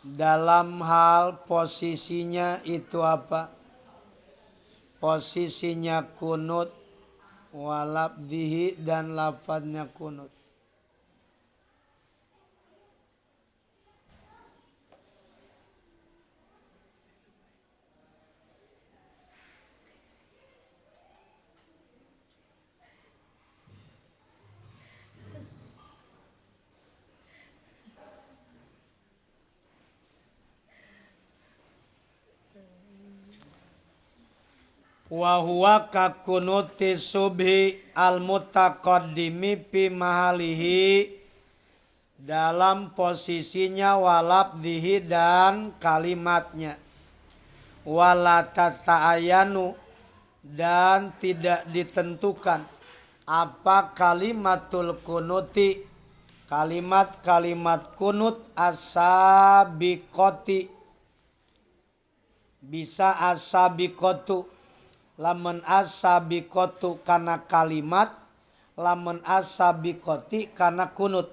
dalam hal posisinya itu apa? Posisinya kunut, walabdihi dan lafadznya kunut. Wa huwa ka kunuti subhi al mutaqaddimi fi mahalihi, dalam posisinya, walabdihi dan kalimatnya, wala tata'ayanu dan tidak ditentukan apa kalimatul kunuti, kalimat-kalimat kunut as-sabiqati, bisa as-sabiqatu, lamun as-sabiqatu kana kalimat, lamun as-sabiqati kana kunut.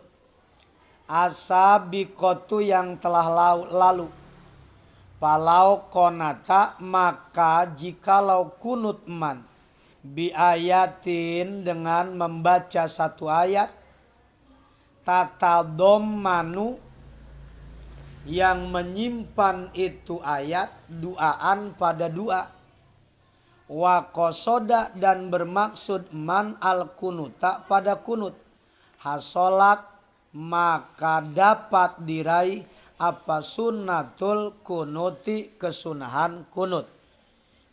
As-sabiqatu yang telah lalu. Palau konata, maka jikalau kunut man, bi ayatin dengan membaca satu ayat, tatadammanu yang menyimpan itu ayat duaan pada doa, wa qasoda dan bermaksud man al kunuta pada kunut, hasolat maka dapat diraih apa sunnatul kunuti, kesunahan kunut.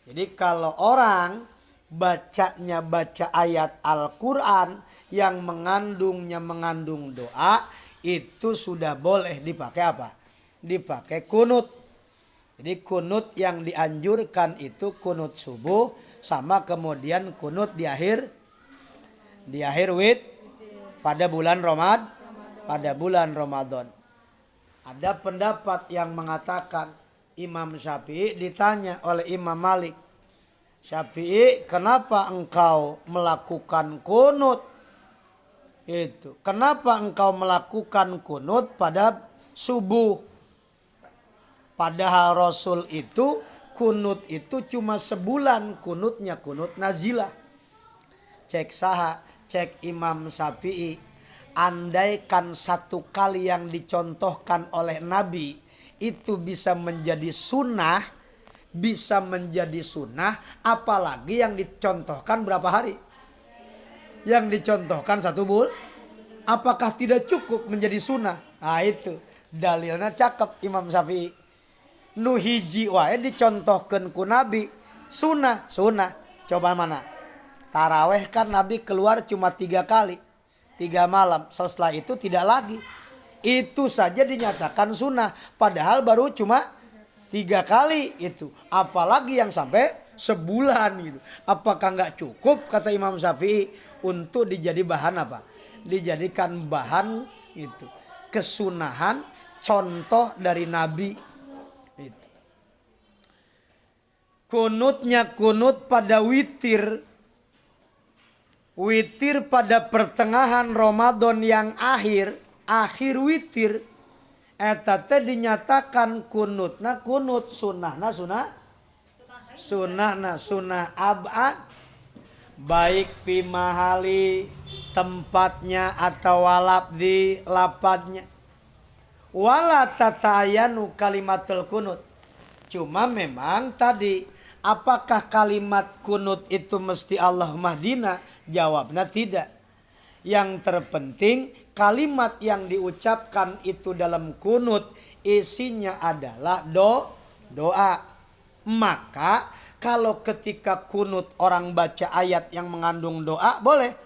Jadi kalau orang bacanya baca ayat Al-Quran yang mengandung doa, itu sudah boleh dipakai apa? Dipakai kunut. Jadi kunut yang dianjurkan itu kunut subuh, sama kemudian kunut di akhir pada bulan Ramadan. Ada pendapat yang mengatakan, Imam Syafi'i ditanya oleh Imam Malik, Syafi'i, kenapa engkau melakukan kunut? Itu. Kenapa engkau melakukan kunut pada subuh? Padahal Rasul itu kunut itu cuma sebulan, kunutnya kunut nazilah. Cek Imam Syafi'i, andaikan satu kali yang dicontohkan oleh Nabi itu bisa menjadi sunnah, apalagi yang dicontohkan berapa hari? Yang dicontohkan satu bulan, apakah tidak cukup menjadi sunnah? Nah itu dalilnya cakep Imam Syafi'i. Nu hiji wae dicontohkan ku Nabi sunnah. Coba mana? Taraweh kan Nabi keluar cuma 3 kali, 3 malam. Setelah itu tidak lagi. Itu saja dinyatakan sunnah. Padahal baru cuma 3 kali itu. Apalagi yang sampai sebulan gitu. Apakah nggak cukup kata Imam Syafi'i untuk bahan apa? Dijadikan bahan itu. Kesunahan contoh dari Nabi. Itu. Kunutnya kunut pada witir. Witir pada pertengahan Ramadan yang akhir witir. Eta teh dinyatakan kunutna kunut, sunnahna sunnah abad, baik pimahali tempatnya atau walabdi lapadnya. Wala tatayanu kalimatul kunut. Cuma memang tadi, apakah kalimat kunut itu mesti Allahumma hdina? Jawabnya tidak. Yang terpenting kalimat yang diucapkan itu dalam kunut isinya adalah doa. Maka kalau ketika kunut orang baca ayat yang mengandung doa, boleh.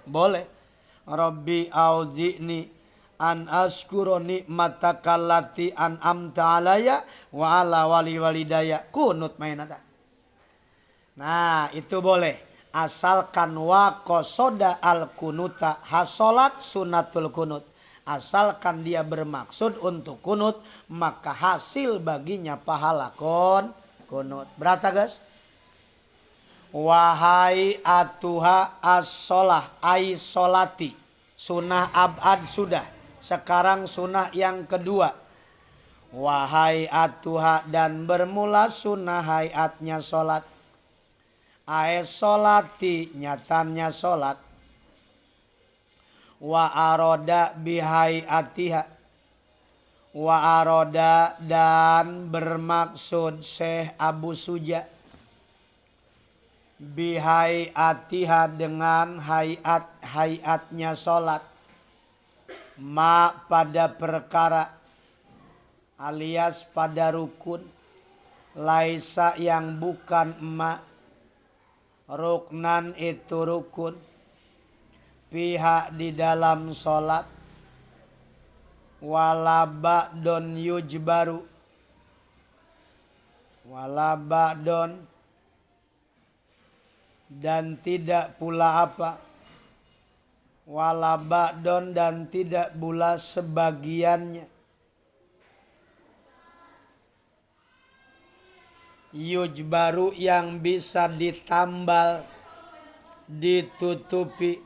Rabbi auzi'ni an askuro nikmataka allati an'amta alayya wa ala walidayya. Kunut mainata. Nah, itu boleh. Asalkan wa qasoda al kunuta hasolat sunatul kunut. Asalkan dia bermaksud untuk kunut, maka hasil baginya pahala kunut. Berata guys? Wahai atuha as-solah ai solati. Sunnah abad sudah. Sekarang sunnah yang kedua. Wahai atuha, dan bermula sunnah hayatnya solat. Solati nyatanya solat. Wa aroda bihai atiha. Wa aroda, dan bermaksud Syekh Abu Suja. Bihai atiha, dengan hayatnya solat. Ma pada perkara, alias pada rukun. Laisa yang bukan ma. Ruknan itu rukun. Pihak di dalam solat. Walaba'don yujbaru. Walaba'don, dan tidak pula apa? Walaba'don, dan tidak pula sebagiannya. Yujbaru, yang bisa ditambal, ditutupi.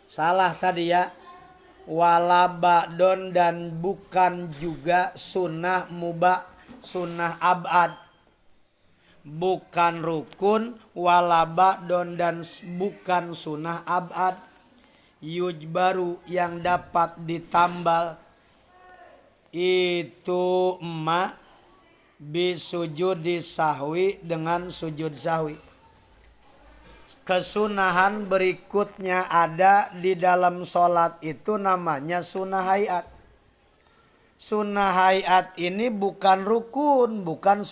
Salah tadi ya. Walaba'don, dan bukan juga sunnah sunnah abad. Bukan rukun. Walaba'don, dan bukan sunnah abad. Yujbaru, yang dapat ditambal. Itu bisujudi sahwi, dengan sujud sahwi. Kesunahan berikutnya ada di dalam sholat itu namanya sunnah hayat. Sunnah hayat ini bukan rukun, bukan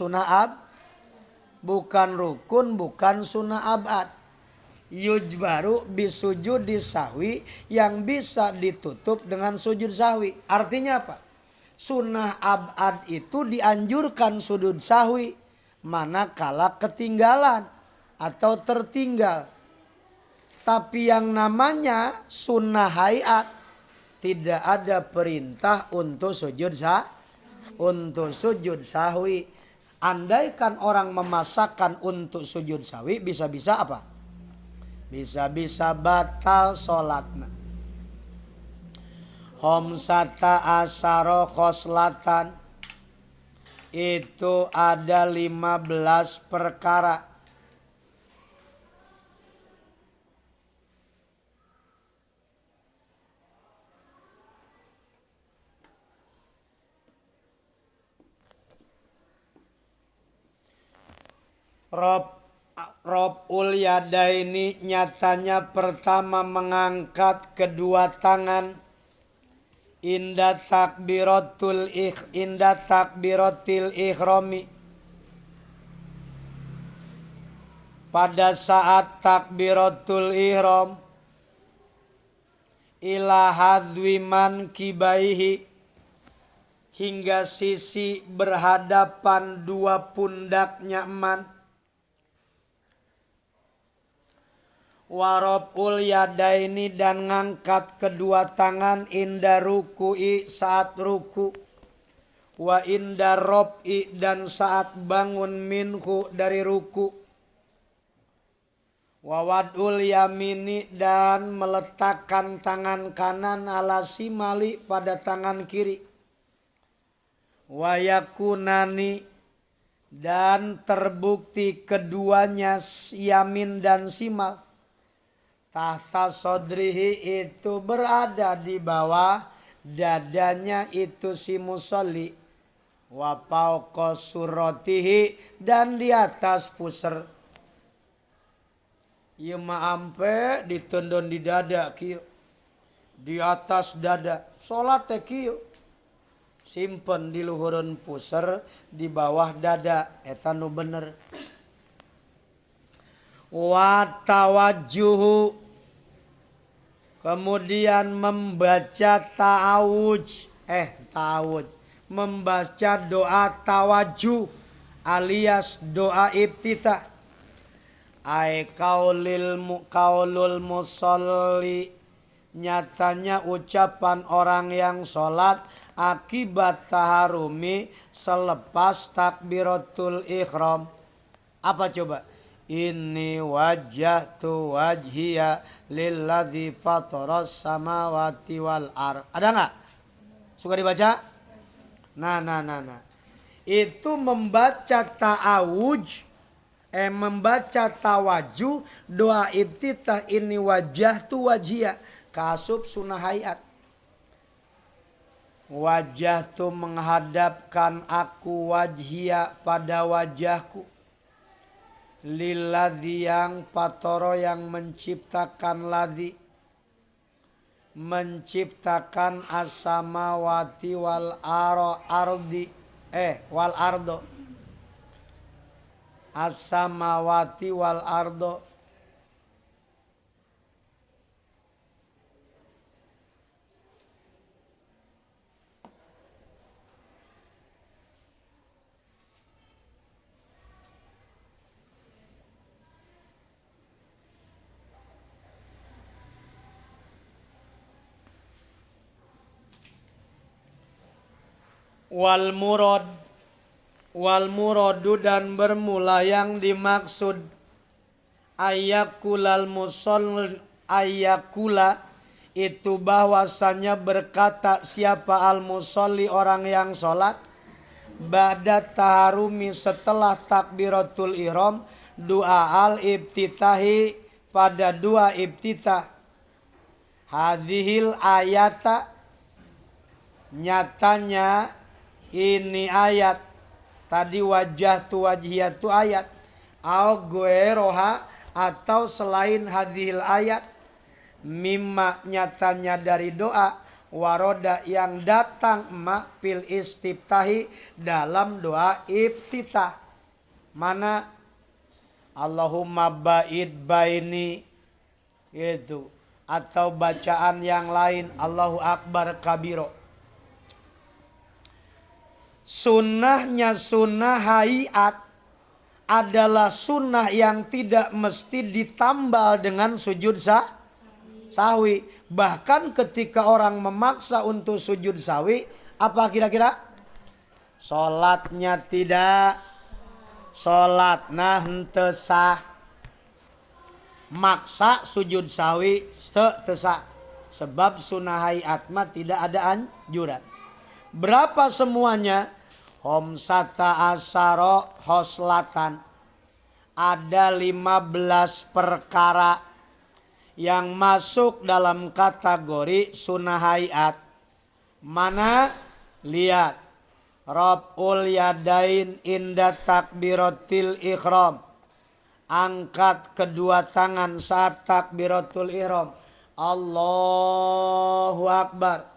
bukan rukun, bukan sunnah abad. Yujbaru bisujudi sahwi, yang bisa ditutup dengan sujud sahwi. Artinya apa? Sunnah abad itu dianjurkan sujud sahwi manakala ketinggalan atau tertinggal. Tapi yang namanya sunnah hayat tidak ada perintah untuk sujud sahwi. Andaikan orang memasakkan untuk sujud sahwi, bisa-bisa apa? Bisa-bisa batal sholatna. Homsata asaro khoslatan, itu ada 15 perkara. Rob'ul yadaini, nyatanya pertama mengangkat kedua tangan. Inda takbiratil ihrami, pada saat takbiratul ihram. Ila hadwi man kibaihi, hingga sisi berhadapan dua pundaknya man. Warobul yadaini, dan ngangkat kedua tangan inda ruku'i, saat ruku. Wa inda rob'i, dan saat bangun minhu, dari ruku. Wa wad'ul yamini, dan meletakkan tangan kanan ala simali, pada tangan kiri. Wa yakunani, dan terbukti keduanya yamin dan simal. Tahta sodrihi, itu berada di bawah dadanya itu si musolli. Wa fauqa suratihi, dan di atas puser. Ieu mah ampe ditendon di dada kieu. Di atas dada. Salat teh kieu. Simpen di luhureun puser, di bawah dada, eta nu bener. Wa tawajjuhu, kemudian membaca membaca doa tawajjuh alias doa iftitah. Ai qaulul musolli, nyatanya ucapan orang yang sholat akibat taharumi, selepas takbiratul ihram. Apa coba? Inni wajjahtu wajhiya lilladzi fataras samawati wal ardh. Ada nggak? Suka dibaca? Nah. Itu membaca membaca tawajuh, doa iftitah, ini wajjahtu wajhiya, kasub sunnah hayat. Wajjahtu, menghadapkan aku, wajhiya, pada wajahku. Lilladzi, yang patoro, yang menciptakan, ladzi, menciptakan as-samawati wal ardi, wal ardo, as-samawati wal ardo. Wal muradu, dan bermula yang dimaksud. Ayyakulal ayyakula, itu bahwasanya berkata siapa al musolli, orang yang sholat. Ba'da taharumi, setelah takbiratul ihram. Doa al ibtitahi, pada dua ibtitah. Hadhil ayata, nyatanya ini ayat. Tadi wajjahtu wajhiyatu ayat. Au goeroha, atau selain hadhil ayat. Mimma, nyatanya dari doa. waroda yang datang fil istiftahi dalam doa iftitah. Mana Allahumma ba'id baini itu, atau bacaan yang lain Allahu akbar kabiro. Sunnahnya sunnah hayat adalah sunnah yang tidak mesti ditambal dengan sujud sahwi. Bahkan ketika orang memaksa untuk sujud sahwi, apa kira-kira? Sholatnya tidak, sholatnya henteu sah. Maksa sujud sahwi teu sah. Sebab sunnah hayat mah tidak ada anjuran. Berapa semuanya? Homsata asaro hoslatan. Ada 15 perkara yang masuk dalam kategori sunnah hayat. Mana? Lihat. Raf'ul yadain inda takbiratil ihram. Angkat kedua tangan saat takbiratul ihram. Allahu akbar.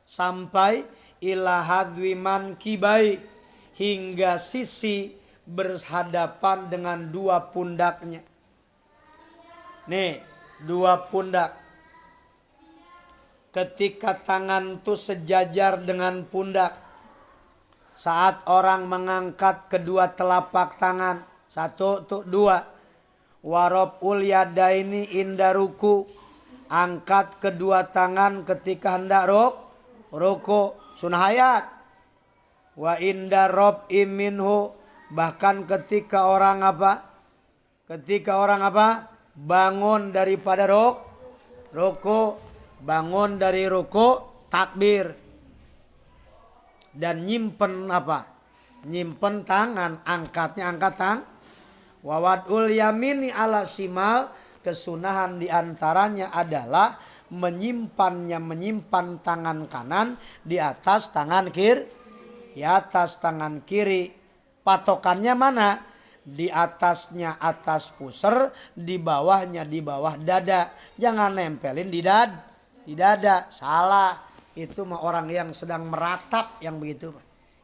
Sampai ila hadwi mankibai, hingga sisi berhadapan dengan dua pundaknya. Nih, dua pundak. Ketika tangan itu sejajar dengan pundak. Saat orang mengangkat kedua telapak tangan. Satu, tuh, dua. Warabul yadaini inda ruku. Angkat kedua tangan ketika hendak ruku. Sunnah hayat. Wa inda rob'i minhu. Bahkan ketika orang apa? Ketika orang apa? Bangun daripada ruku. Bangun dari ruku, takbir. Dan nyimpen apa? Nyimpen tangan. Angkatnya angkat tangan. Wawadul yamini ala simal, kesunahan diantaranya adalah menyimpan tangan kanan di atas tangan kiri. Di atas tangan kiri. Patokannya mana? Di atasnya atas pusar, di bawahnya di bawah dada. Jangan nempelin di dada. Salah. Itu mah orang yang sedang meratap yang begitu.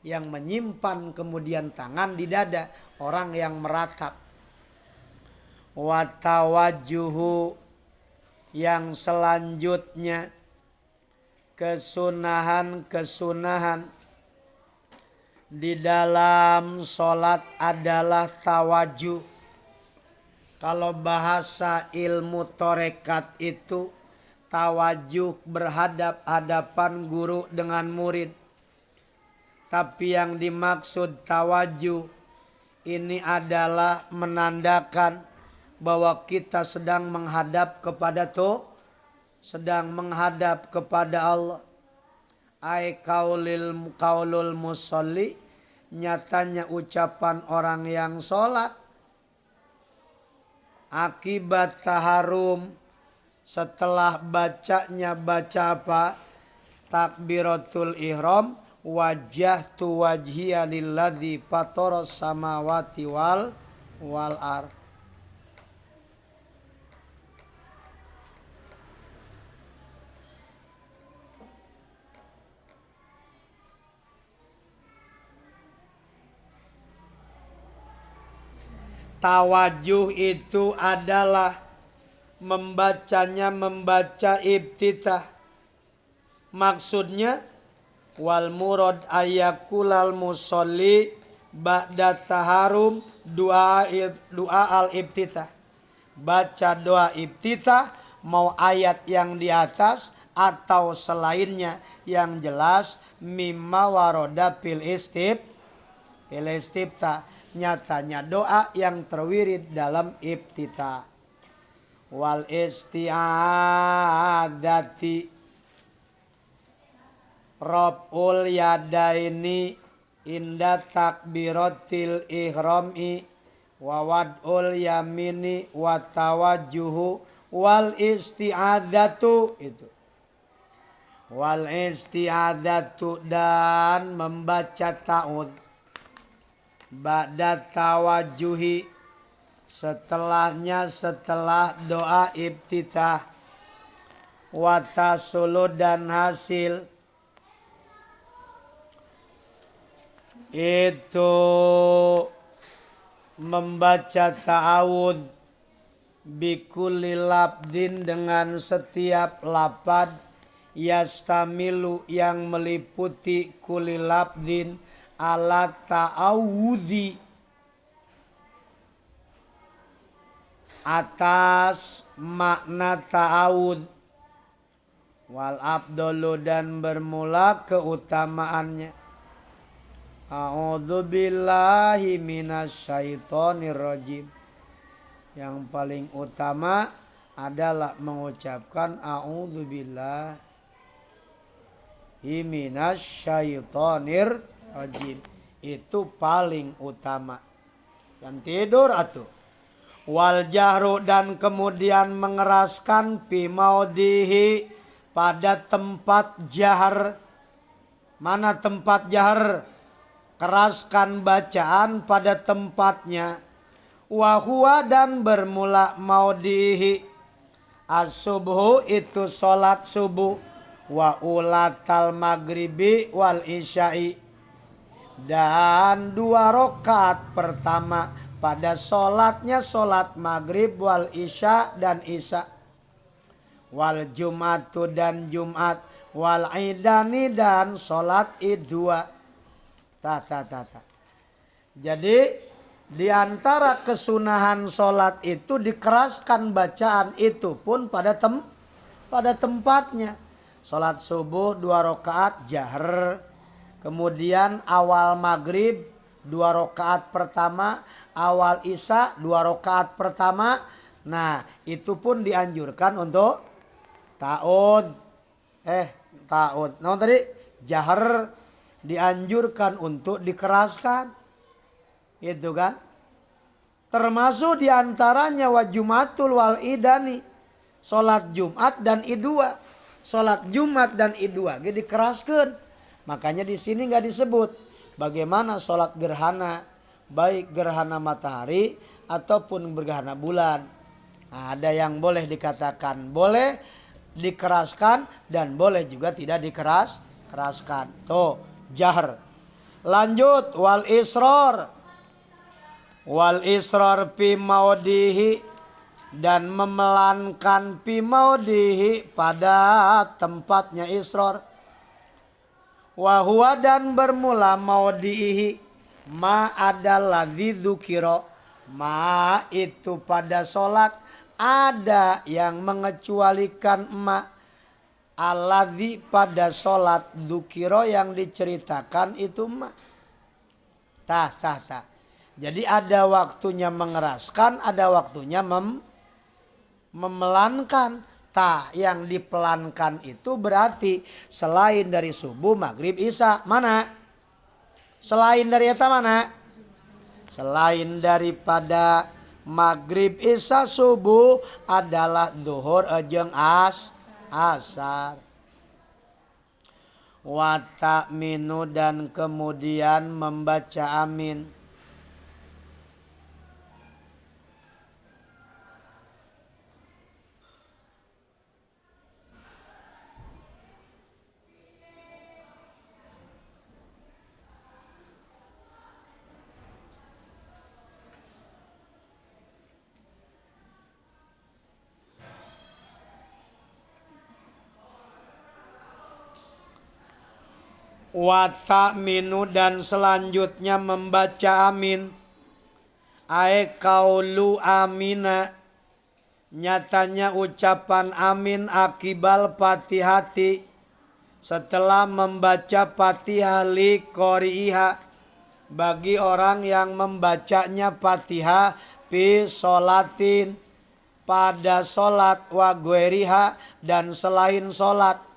Yang menyimpan kemudian tangan di dada. Orang yang meratap. Watawajuhu, yang selanjutnya kesunahan di dalam sholat adalah tawajuh. Kalau bahasa ilmu torekat itu tawajuh berhadap-hadapan guru dengan murid. Tapi yang dimaksud tawajuh ini adalah menandakan bahwa kita sedang menghadap kepada sedang menghadap kepada Allah. Ai kaulul musolli, nyatanya ucapan orang yang sholat. Akibat taharum, setelah bacanya baca apa? Takbiratul ihram. Wajjahtu wajhiya lilladzi fataras samawati wal ar. Tawajuh itu adalah membaca ibtitah. Maksudnya wal murad ayakulal musolli ba'da taharum doa al ibtitah. Baca doa ibtitah, mau ayat yang di atas atau selainnya, yang jelas mimma waroda fil istiftah. Nyatanya doa yang terwirid dalam ibtitah. Wal isti'adzati Raf'ul yadaini inda takbiratil ihrami wa wad'ul yamini wa tawajjuhu wal isti'adzatu. Itu wal isti'adzatu, dan membaca ta'ud ba'da tawajuhi, setelahnya setelah doa ibtitah. watasulu dan hasil itu membaca ta'awud bikulli labdin dengan setiap lapad yastamilu yang meliputi kulli labdin ala ta'awudhi atas makna ta'awud wal abdolu dan bermula keutamaannya. A'udzu billahi minasyaitonir rajim. Yang paling utama adalah mengucapkan a'udzu billahi minasyaitonir rajim. Itu paling utama. Dan tidur atuh. Wal jahru dan kemudian mengeraskan fi maudhihi pada tempat jahar. Mana tempat jahar? Keraskan bacaan pada tempatnya. Wahua dan bermula maudhihi as-subhu itu solat subuh. Wa ulatal maghribi wal isya'i dan 2 rakaat pertama pada solatnya solat maghrib wal isya dan isya. Wal jumatu dan jumat wal idani dan solat id 2. Jadi di antara kesunahan solat itu dikeraskan bacaan itu pun pada tempatnya. Solat subuh 2 rakaat jahar. Kemudian awal maghrib 2 rakaat pertama. Awal isya 2 rakaat pertama. Nah itu pun dianjurkan untuk ta'ud. Nah tadi jahar dianjurkan untuk dikeraskan. Itu kan. Termasuk diantaranya wa jumatul wal idani. Solat Jumat dan idua. Solat Jumat dan idua. Jadi dikeraskan. Makanya di sini nggak disebut bagaimana solat gerhana. Baik gerhana matahari ataupun gerhana bulan. Nah, ada yang boleh dikatakan boleh dikeraskan dan boleh juga tidak dikeraskan. Tuh. Jahar. Lanjut wal israr. Wal israr fi maudhihi dan memelankan fi maudhihi pada tempatnya israr. Wa huwa dan bermula maudhihi ma adalah dzikira. Ma itu pada solat ada yang mengecualikan ma. Alladzi pada solat dukiro yang diceritakan itu mah. Jadi ada waktunya mengeraskan, ada waktunya memelankan. Yang dipelankan itu berarti selain dari subuh, maghrib, isya. Mana? Selain dari eta mana? Selain daripada maghrib, isya, subuh adalah duhur jeung asar. Wa ta'minu dan kemudian membaca amin. Wa ta'minu dan selanjutnya membaca amin. Ai qaulu amina. Nyatanya ucapan amin akibal fatihati. Setelah membaca fatihah li qori'iha. Bagi orang yang membacanya fatihah fi sholatin. Pada solat wa gueriha dan selain solat.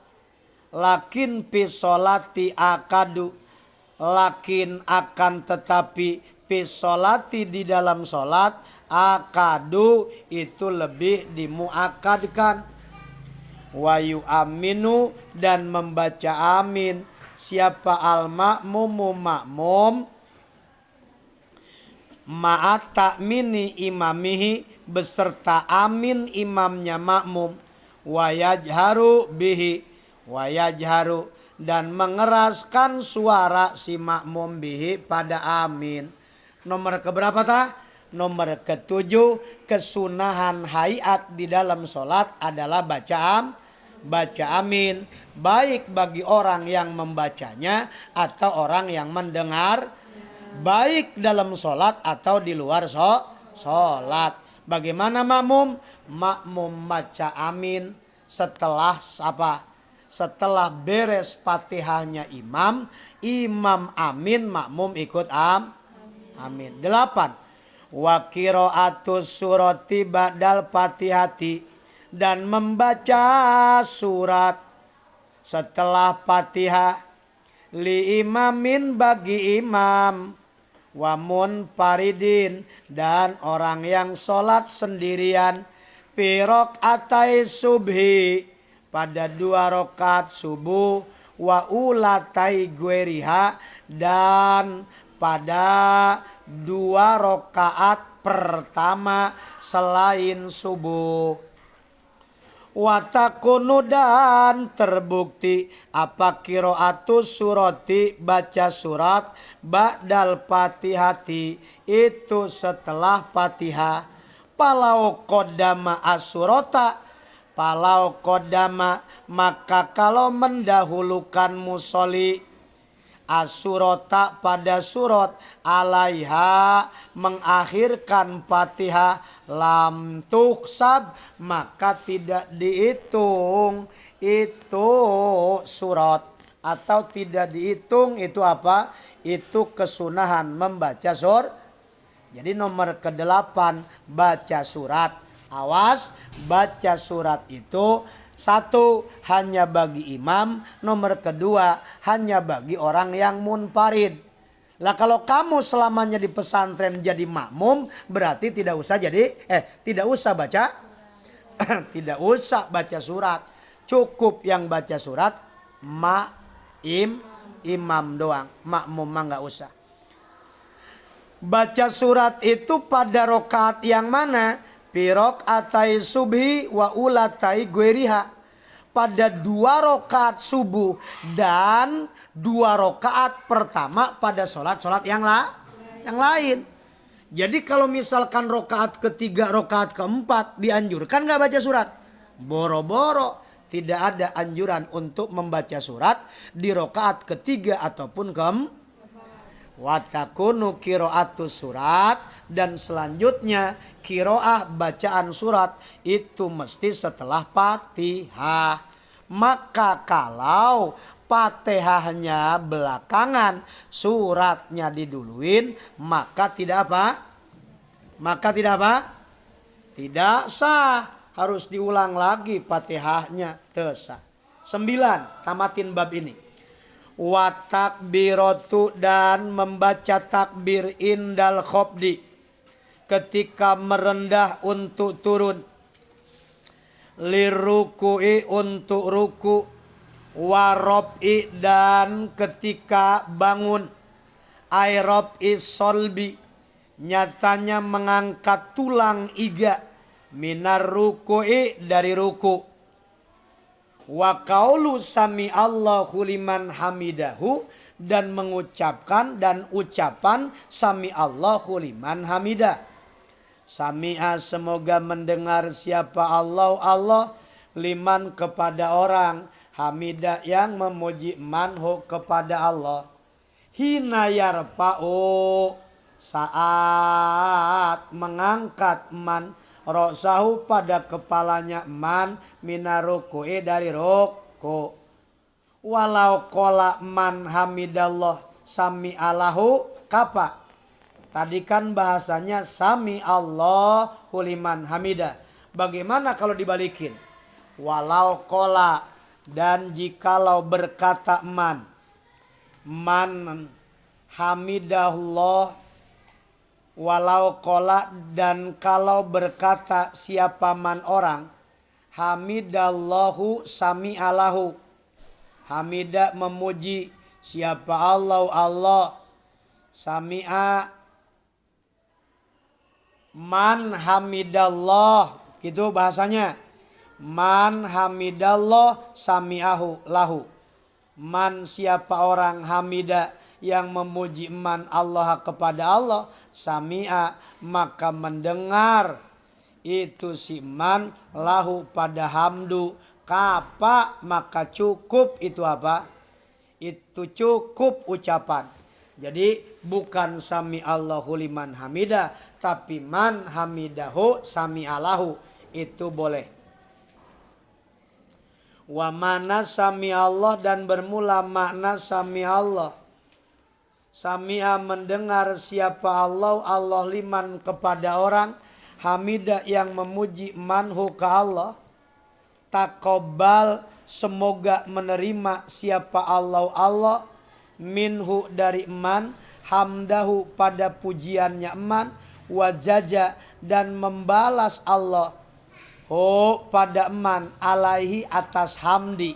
Lakin pisolati akadu. Lakin akan tetapi pisolati di dalam solat. Akadu itu lebih dimuakadkan. Wayu aminu dan membaca amin. Siapa al-ma'mumu ma'mum. Ma'at ta'mini imamihi beserta amin imamnya makmum. wa yajharu bihi wa yajharu dan mengeraskan suara si makmum bihi pada amin. Nomor keberapa tah? Nomor ketujuh, kesunahan hayat di dalam sholat adalah baca amin. Baik bagi orang yang membacanya atau orang yang mendengar. Baik dalam sholat atau di luar sholat. Bagaimana makmum? Makmum baca amin setelah apa? Setelah beres Fatihahnya imam amin, makmum ikut amin. 8. Wa qiraatus surati ba'dal Fatihati dan membaca surat setelah Fatihah li imamin bagi imam wa munfaridin dan orang yang sholat sendirian fi raqatai subhi pada 2 rakaat subuh wa ulatai gueriha dan pada 2 rakaat pertama selain subuh. Watakunu dan terbukti apa qiraatus surati baca surat ba'dal Fatihati itu setelah Fatihah. Palau kodama asurota palau kodama maka kalau mendahulukan musolli asurota pada surat alaiha mengakhirkan Fatihah lam tuksab maka tidak dihitung itu surat atau tidak dihitung itu apa? Itu kesunahan membaca Jadi nomor ke-8 baca surat. Awas, baca surat itu 1 hanya bagi imam, nomor kedua hanya bagi orang yang munfarid. Lah kalau kamu selamanya di pesantren jadi makmum, berarti tidak usah baca tidak usah baca surat. Cukup yang baca surat imam doang, makmum mah enggak usah. Baca surat itu pada rakaat yang mana? Pirok atai subhi wa ulatai gueriha pada 2 rakaat subuh dan 2 rakaat pertama pada sholat yang lain. Jadi kalau misalkan rakaat ketiga, rakaat keempat dianjurkan nggak baca surat? Boro-boro, tidak ada anjuran untuk membaca surat di rakaat ketiga ataupun watakunu qiraatus surat dan selanjutnya qiraah bacaan surat itu mesti setelah Fatihah. Maka kalau Fatihahnya belakangan suratnya diduluin maka tidak apa? Tidak sah, harus diulang lagi Fatihahnya tesah. 9, tamatin bab ini. Wa takbiratu dan membaca takbir indal khobdi ketika merendah untuk turun, liruku'i untuk ruku, warob'i dan ketika bangun, airob'i solbi nyatanya mengangkat tulang iga, minar ruku'i dari ruku. Wa qaulu sami Allahu liman hamidahu dan mengucapkan dan ucapan sami Allahu liman hamidah. Sami'a semoga mendengar siapa Allah liman kepada orang, hamidah yang memuji manhu kepada Allah. Hina yarfa'u saat mengangkat man rosahu pada kepalanya man minaruku'i dari ruku. Walau kola man hamidallah sami alahu kapa. Tadi kan bahasanya sami Allahu liman hamidah. Bagaimana kalau dibalikin? Walau kola dan jikalau berkata man hamidallah. Walau kola dan kalau berkata siapa man orang, hamidallahu sami alahu, hamidah memuji siapa Allah, sami'a man hamidallah, gitu bahasanya. Man hamidallah sami'ahu lahu. Man siapa orang hamida yang memuji man Allah kepada Allah, sami'a maka mendengar itu si man lahu pada hamdu, kapa maka cukup itu apa? Itu cukup ucapan. Jadi bukan sami Allahu liman hamida, tapi man hamidahu sami alahu, itu boleh. Wa mana sami Allah, dan bermula makna sami Allah. Sami'a mendengar siapa Allah, Allah liman kepada orang, hamidah yang memuji manhu ke Allah. Takobal semoga menerima siapa Allah minhu dari man, hamdahu pada pujiannya man, wajaja dan membalas Allah pada man alaihi atas hamdi.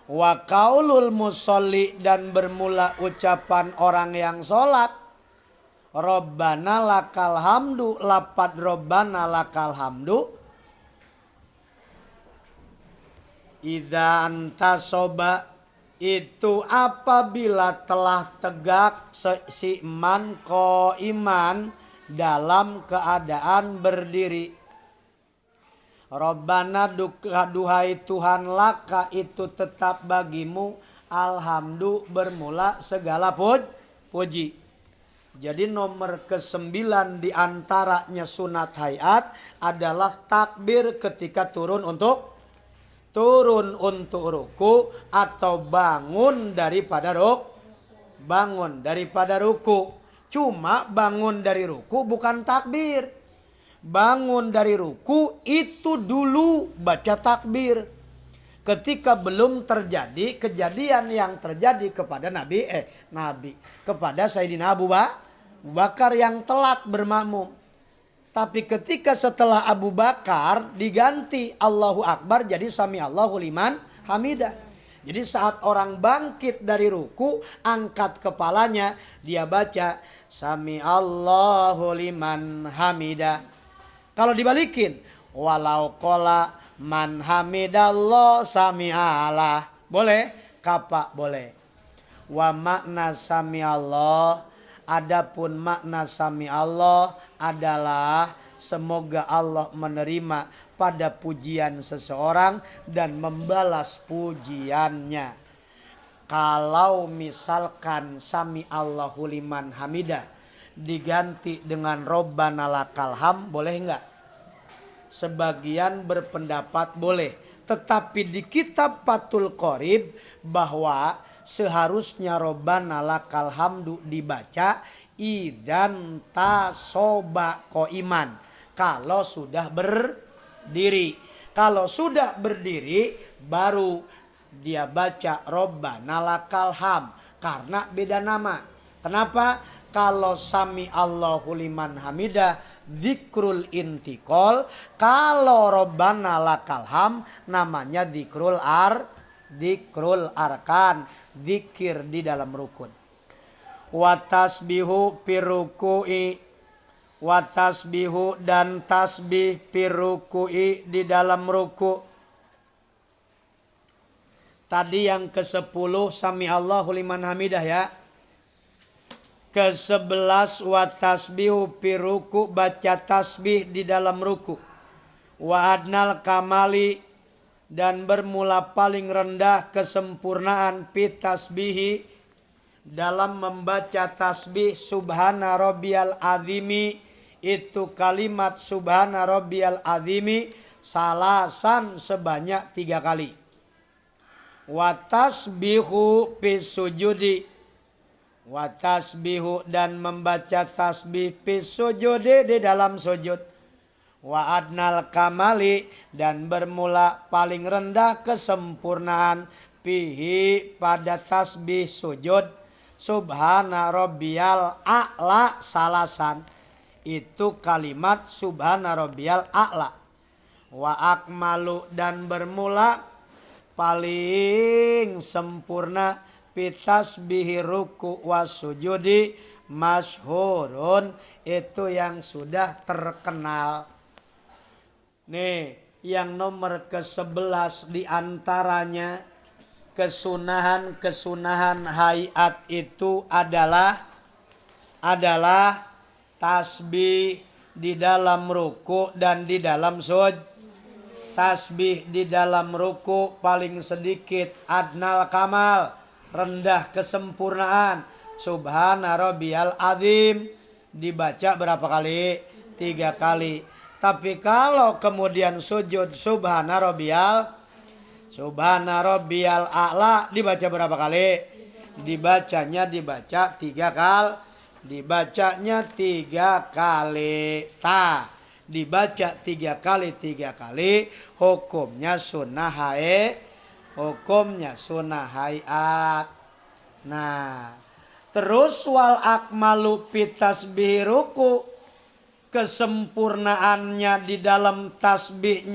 Wa qaulul musolli, dan bermula ucapan orang yang sholat, Rabbana lakal hamdu, lapad Rabbana lakal hamdu. Idza antasoba, itu apabila telah tegak si man ko iman dalam keadaan berdiri. Rabbana duhai Tuhan laka, itu tetap bagimu, alhamdu bermula segala puji. Jadi nomor ke-9 diantaranya sunat hayat adalah takbir ketika turun untuk ruku atau bangun daripada ruku. Cuma bangun dari ruku bukan takbir. Bangun dari ruku itu dulu baca takbir. Ketika belum terjadi kejadian yang terjadi kepada Nabi kepada Sayyidina Abu Bakar yang telat bermakmum. Tapi ketika setelah Abu Bakar diganti Allahu Akbar jadi sami Allahu liman hamidah. Jadi saat orang bangkit dari ruku, angkat kepalanya, dia baca sami Allahu liman hamidah. Kalau dibalikin, walau qala man hamidallah sami Allah. Boleh? Kapa boleh. Wa makna sami Allah, adapun makna sami Allah adalah semoga Allah menerima pada pujian seseorang dan membalas pujiannya. Kalau misalkan sami Allahu liman hamidah diganti dengan Rabbana lakal ham, boleh enggak? Sebagian berpendapat boleh. Tetapi di kitab Fathul Qorib bahwa seharusnya Rabbana lakal hamdu dibaca idzan tasoba qaiman, kalau sudah berdiri. Kalau sudah berdiri baru dia baca Rabbana lakal ham, karena beda nama. Kenapa? Kalau sami Allahu liman hamidah dzikrul intiqal, kalau Rabbana lakal ham namanya dzikrul arkan, zikir di dalam rukun. Wa tasbihu piruku'i, wa tasbihu dan tasbih piruku'i di dalam ruku. Tadi yang ke-10 sami Allahu liman hamidah ya. Ke-11 wa tasbihu piruku, baca tasbih di dalam ruku. Wa adnal kamali, dan bermula paling rendah kesempurnaan pitasbihi dalam membaca tasbih subhana rabbiyal azimi, itu kalimat subhana rabbiyal azimi salasan sebanyak 3 kali. Wa tasbihu fis sujudi, wa tasbihu dan membaca tasbih fis sujudi di dalam sujud. Wa adnal kamali, dan bermula paling rendah kesempurnaan pihi pada tasbih sujud subhana rabbiyal a'la salasan, itu kalimat subhana rabbiyal a'la. Wa akmalu, dan bermula paling sempurna pitasbihi ruku wasujudi masyhurun, itu yang sudah terkenal. Nih, yang nomor ke-11 diantaranya kesunahan hayat itu adalah tasbih di dalam ruku dan di dalam sujud. Tasbih di dalam ruku paling sedikit adnal kamal, rendah kesempurnaan. Subhana rabbiyal azim dibaca berapa kali? 3 kali. Tapi kalau kemudian sujud subhana rabbiyal a'la dibaca berapa kali? Dibacanya 3 kali. Dibacanya 3 kali. Dibaca 3 kali hukumnya sunnah hayat. Nah, terus wal akmalu fit tasbih ruku, kesempurnaannya di dalam tasbih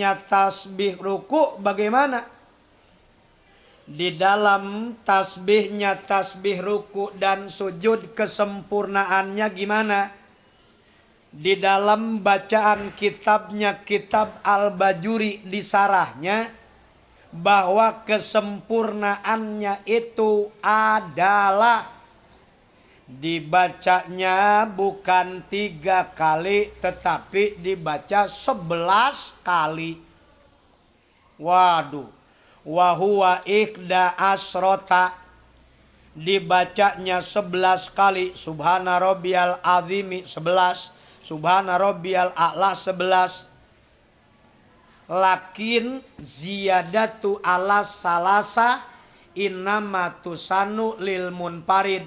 ruku bagaimana? Di dalam tasbih ruku dan sujud kesempurnaannya gimana? Di dalam bacaan kitab Al-Bajuri di sarahnya bahwa kesempurnaannya itu adalah dibacanya bukan 3 kali tetapi dibaca 11 kali. Waduh. Wahuwa ikhda asrota, dibacanya 11 kali. Subhana rabbiyal azimi 11, subhana rabbiyal a'la 11. Lakin ziyadatu ala salasa innama tusanu lil munfarid.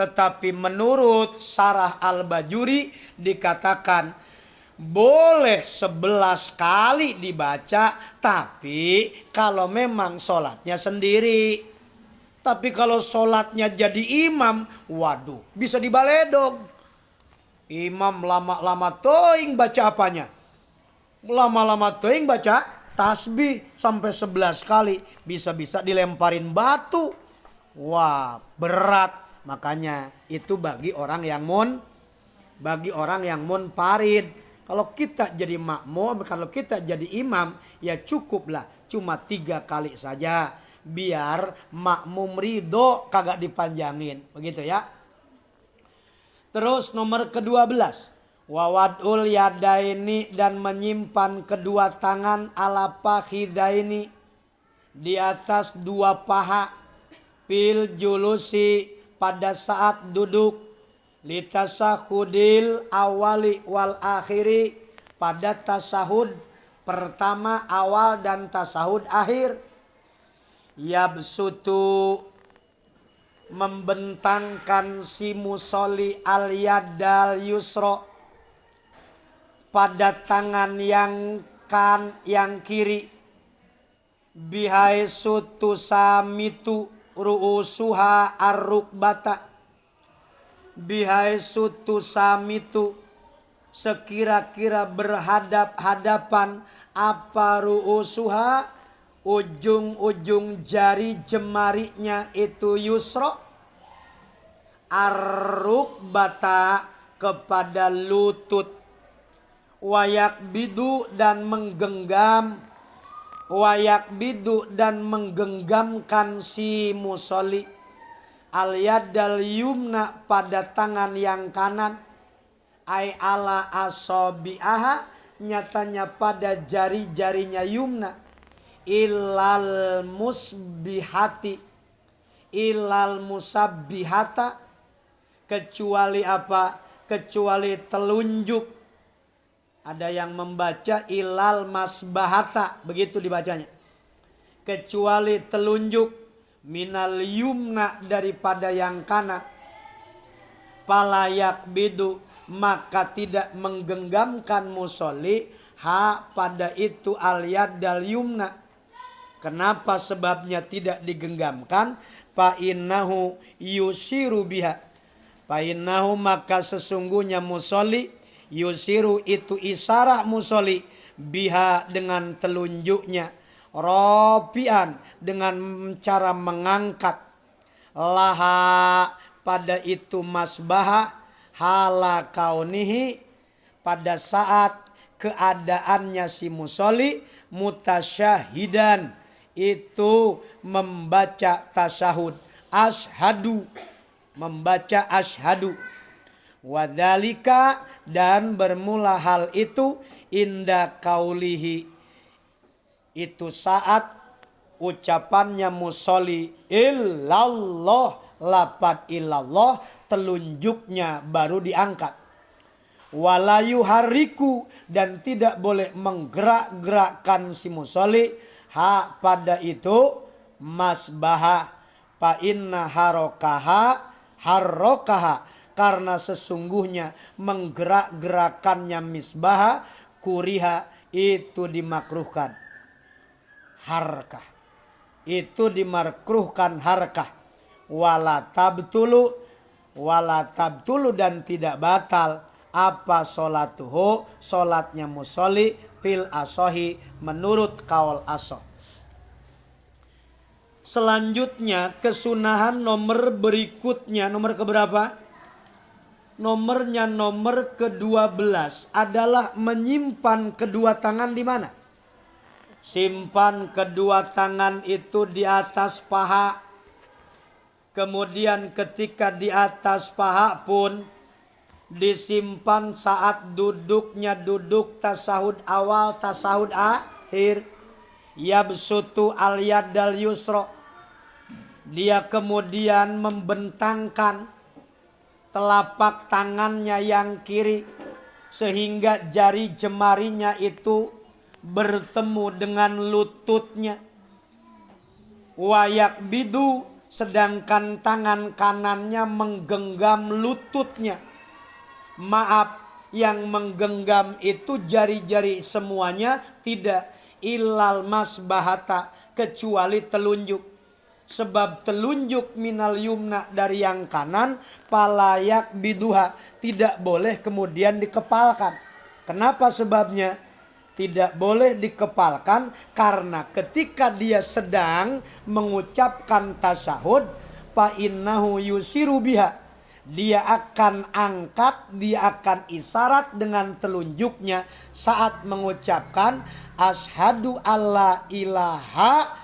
Tetapi menurut Sarah Al-Bajuri dikatakan boleh 11 kali dibaca, tapi kalau memang sholatnya sendiri. Tapi kalau sholatnya jadi imam, waduh, bisa dibaledog. Imam lama-lama toing baca apanya? Lama-lama toing baca tasbih sampai 11 kali. Bisa-bisa dilemparin batu. Wah, berat. Makanya itu bagi orang yang munfarid. Kalau kita jadi makmum, kalau kita jadi imam, ya cukuplah cuma 3 kali saja. Biar makmum ridho, kagak dipanjangin. Begitu ya. Terus nomor ke-12. Wawadul yadaini, dan menyimpan kedua tangan ala fakhidaini, di atas 2 paha. Fil julusi, pada saat duduk. Litasahudil awali wal akhiri, pada tasahud pertama awal dan tasahud akhir. Yabsutu, membentangkan si musolli al yadal yusro, pada tangan yang kiri. Bihai sutu samitu ru'usuha ar-rukbata, bihai sutu samitu, sekira-kira berhadap-hadapan apa ru'usuha, ujung-ujung jari jemarinya itu yusro, ar-rukbata, kepada lutut. Wayak bidu, dan menggenggamkan si musolli al-yadal yumna, pada tangan yang kanan. Ai ala asobi'aha, nyatanya pada jari-jarinya yumna. Ilal musabbihata, kecuali apa? Kecuali telunjuk. Ada yang membaca ilal masbahata, begitu dibacanya. Kecuali telunjuk. Minal yumna, daripada yang kanan. Palayak bidu, maka tidak menggenggamkan musolli pada itu al yadal yumna. Kenapa sebabnya tidak digenggamkan? Fa innahu yusiru biha, fa innahu, maka sesungguhnya musolli, yusiru itu isyarat musolli, biha, dengan telunjuknya, rofian, dengan cara mengangkat, laha, pada itu masbaha, hala kaunihi, pada saat keadaannya si musolli mutasyahidan, itu membaca tasyahud, asyhadu, membaca asyhadu. Wadzalika, dan bermula hal itu inda kaulihi, itu saat ucapannya musolli illallah, lafadz illallah telunjuknya baru diangkat. Walayu hariku, dan tidak boleh menggerak-gerakkan si musolli ha pada itu masbaha, fa inna harrokaha, karena sesungguhnya menggerak-gerakannya misbaha kuriha, itu dimakruhkan. Harkah itu dimakruhkan harkah. Wala tabtulu, dan tidak batal apa sholatuhu, sholatnya musolli fil asohi, menurut kaul asoh. Selanjutnya kesunahan nomor berikutnya, nomor keberapa? Nomornya nomor ke-12 adalah menyimpan kedua tangan di mana? Simpan kedua tangan itu di atas paha. Kemudian ketika di atas paha pun disimpan saat duduknya, duduk tasahud awal, tasahud akhir. Yabsutu al yadal yusra, dia kemudian membentangkan telapak tangannya yang kiri sehingga jari jemarinya itu bertemu dengan lututnya. Wayak bidu, sedangkan tangan kanannya menggenggam lututnya. Maaf, yang menggenggam itu jari-jari semuanya, tidak, ilal masbahata, kecuali telunjuk. Sebab telunjuk minal yumna, dari yang kanan, palayak biduha, tidak boleh kemudian dikepalkan. Kenapa sebabnya? Tidak boleh dikepalkan karena ketika dia sedang mengucapkan tasyahud, fa innahu yusiru biha, dia akan angkat, dia akan isyarat dengan telunjuknya saat mengucapkan asyhadu alla ilaha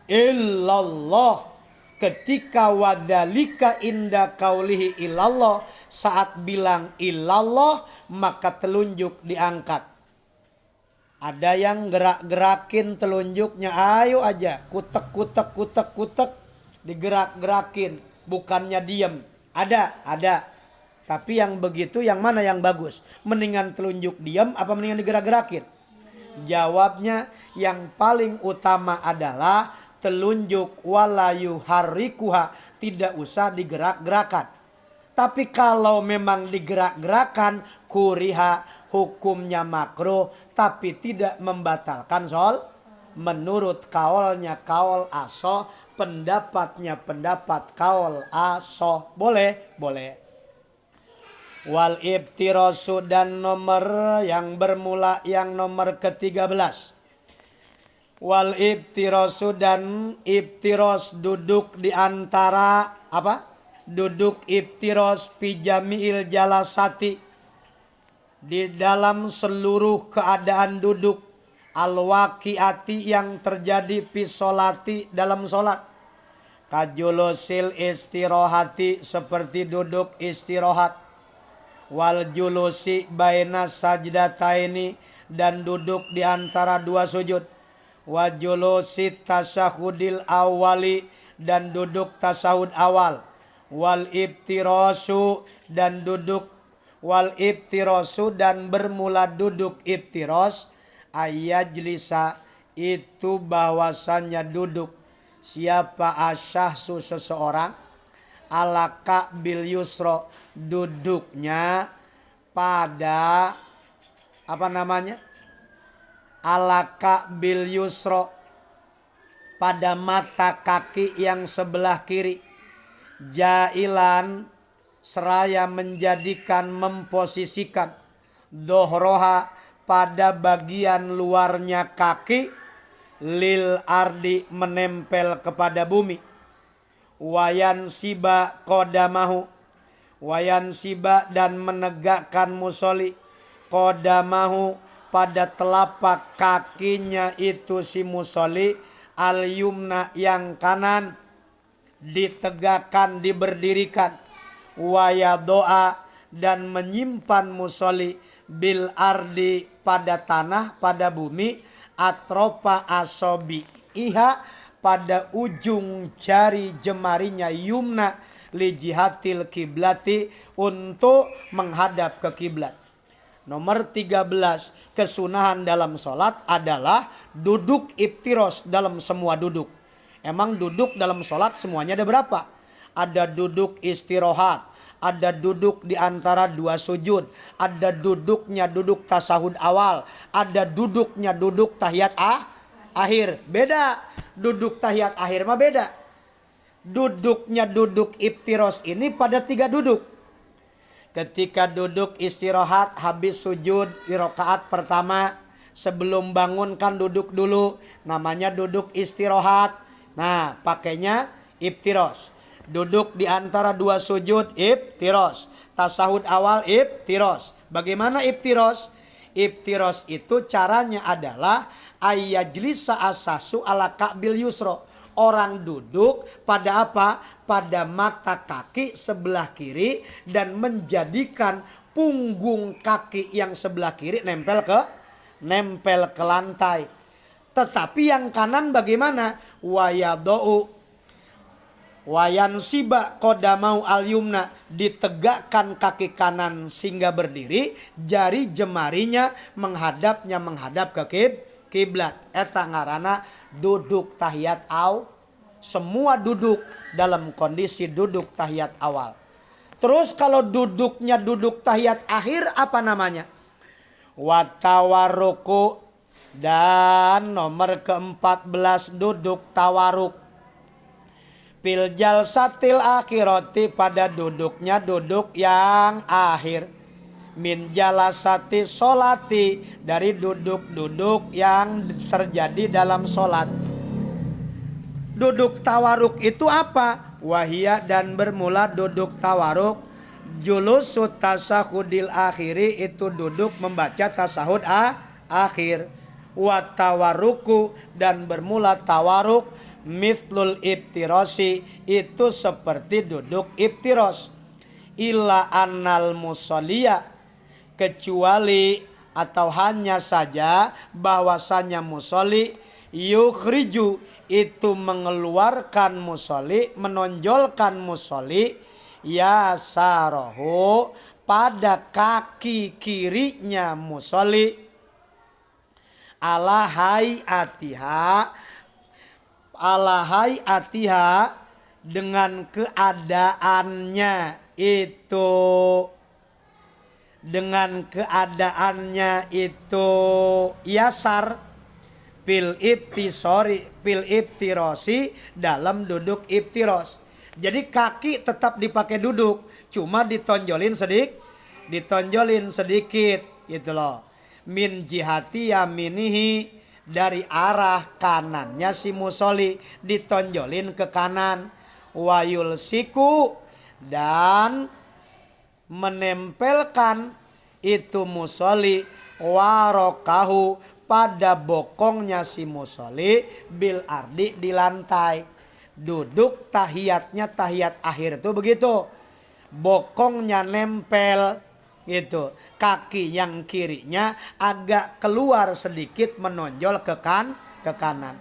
illallah. Ketika wadzalika inda kaulihi illallah, saat bilang illallah maka telunjuk diangkat. Ada yang gerak-gerakin telunjuknya, ayo aja, kutek, digerak-gerakin, bukannya diem. Ada. Tapi yang begitu yang mana yang bagus? Mendingan telunjuk diem apa mendingan digerak-gerakin? Jawabnya yang paling utama adalah telunjuk walayu harikuha, tidak usah digerak-gerakan. Tapi kalau memang digerak-gerakan, kuriha, hukumnya makruh, tapi tidak membatalkan menurut kaulnya kaul asoh, pendapatnya pendapat kaul asoh. Boleh. Wal ibtirosu, dan nomor yang bermula yang nomor ke-13. Wal ibtirosu, dan ibtiros duduk di antara apa? Duduk ibtiros pijamiil jalasati, di dalam seluruh keadaan duduk, al-waqiati, yang terjadi pisolati, dalam solat. Kajulusil istirohati, seperti duduk istirahat. Wal julusi baina sajdataini, dan duduk di antara dua sujud. Wa julusi tasyahudil awali, dan duduk tasahud awal. Wal ibtirosu, dan duduk wal ibtirosu, dan bermula duduk ibtiros, ayajlisa, itu bahwasannya duduk siapa asyahsu, seseorang, alaka bil yusro, duduknya pada apa namanya, alaka bil yusro, pada mata kaki yang sebelah kiri, jailan, seraya menjadikan, memposisikan, dohroha, pada bagian luarnya kaki, lil ardi, menempel kepada bumi. Wayan siba kodamahu, wayan siba, dan menegakkan musolli, kodamahu, pada telapak kakinya itu si musolli, al yumna yang kanan, ditegakkan, diberdirikan, waya doa dan menyimpan musolli bil ardi pada tanah, pada bumi, atropa asobi iha pada ujung jari jemarinya yumna li jihatil kiblati untuk menghadap ke kiblat. Nomor 13, kesunahan dalam sholat adalah duduk iftiros dalam semua duduk. Emang duduk dalam sholat semuanya ada berapa? Ada duduk istirahat, ada duduk di antara dua sujud, ada duduknya duduk tasahud awal, ada duduknya duduk tahiyat akhir. Beda, duduk tahiyat akhir mah beda. Duduknya duduk iftiros ini pada 3 duduk. Ketika duduk istirahat habis sujud di rakaat pertama, sebelum bangun kan duduk dulu, namanya duduk istirahat. Nah, pakainya iftiros. Duduk di antara 2 sujud iftiros. Tasahud awal iftiros. Bagaimana iftiros? Iftiros itu caranya adalah ayyajlisa asasu ala ka'bil yusro. Orang duduk pada apa? Pada mata kaki sebelah kiri dan menjadikan punggung kaki yang sebelah kiri nempel ke lantai. Tetapi yang kanan bagaimana? Wayadou wayan siba kodamau al yumna, ditegakkan kaki kanan sehingga berdiri, jari jemarinya menghadap ke kiblat. Eta ngaranna duduk tahiyat semua duduk dalam kondisi duduk tahiyat awal. Terus kalau duduknya duduk tahiyat akhir apa namanya? Watawaruku. Dan nomor ke-14 duduk tawaruk. Fil jalsatil akhirati, pada duduknya duduk yang akhir. Min jalasati solati, dari duduk-duduk yang terjadi dalam solat. Duduk tawaruk itu apa? Wahia, dan bermula duduk tawaruk julusut tasahudil akhiri, itu duduk membaca tasahud akhir. Watawaruku, dan bermula tawaruk mithlul iftirosi, itu seperti duduk iftiros. Illa annal musolliya, kecuali atau hanya saja bahwasanya musolli yukhriju, itu mengeluarkan musolli, menonjolkan musolli, yasarohu, pada kaki kirinya musolli, ala hayatiha, dengan keadaannya itu yasar, fil iftirosi, dalam duduk iftiros. Jadi kaki tetap dipakai duduk, cuma ditonjolin sedikit gitu loh. Min jihati yaminihi, dari arah kanannya si musolli ditonjolin ke kanan. Wayul siku, dan menempelkan itu musolli warokahu, pada bokongnya si musolli, bil ardi, di lantai. Duduk tahiyatnya tahiyat akhir itu begitu, bokongnya nempel gitu, kaki yang kirinya agak keluar sedikit menonjol ke kanan.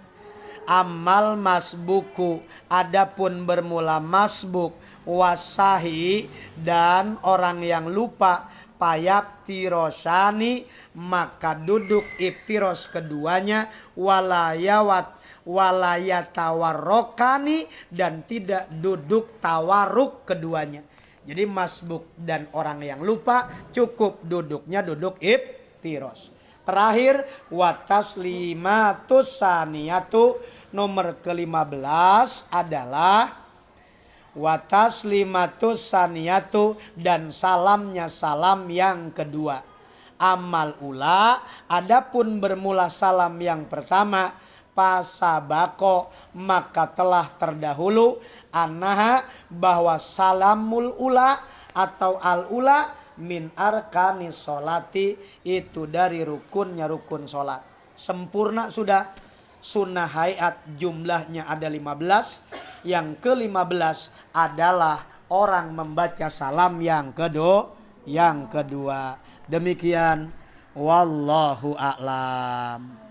Amal masbuku, adapun bermula masbuk, wasahi, dan orang yang lupa, payap tirosani, maka duduk iftiros keduanya, walayatawarrokani, dan tidak duduk tawaruk keduanya. Jadi masbuk dan orang yang lupa cukup duduknya duduk iftiros. Terakhir wataslimatus saniyatu, nomor ke-15 adalah wataslimatus saniyatu, dan salamnya salam yang kedua. Amal ula, adapun bermula salam yang pertama, pasabako, maka telah terdahulu, anaha, bahwa salamul ula atau al ula min arkanis sholati, itu dari rukunnya rukun sholat. Sempurna sudah. Sunnah hayat jumlahnya ada 15. Yang ke-15 adalah orang membaca salam yang kedua. Demikian, wallahu a'lam.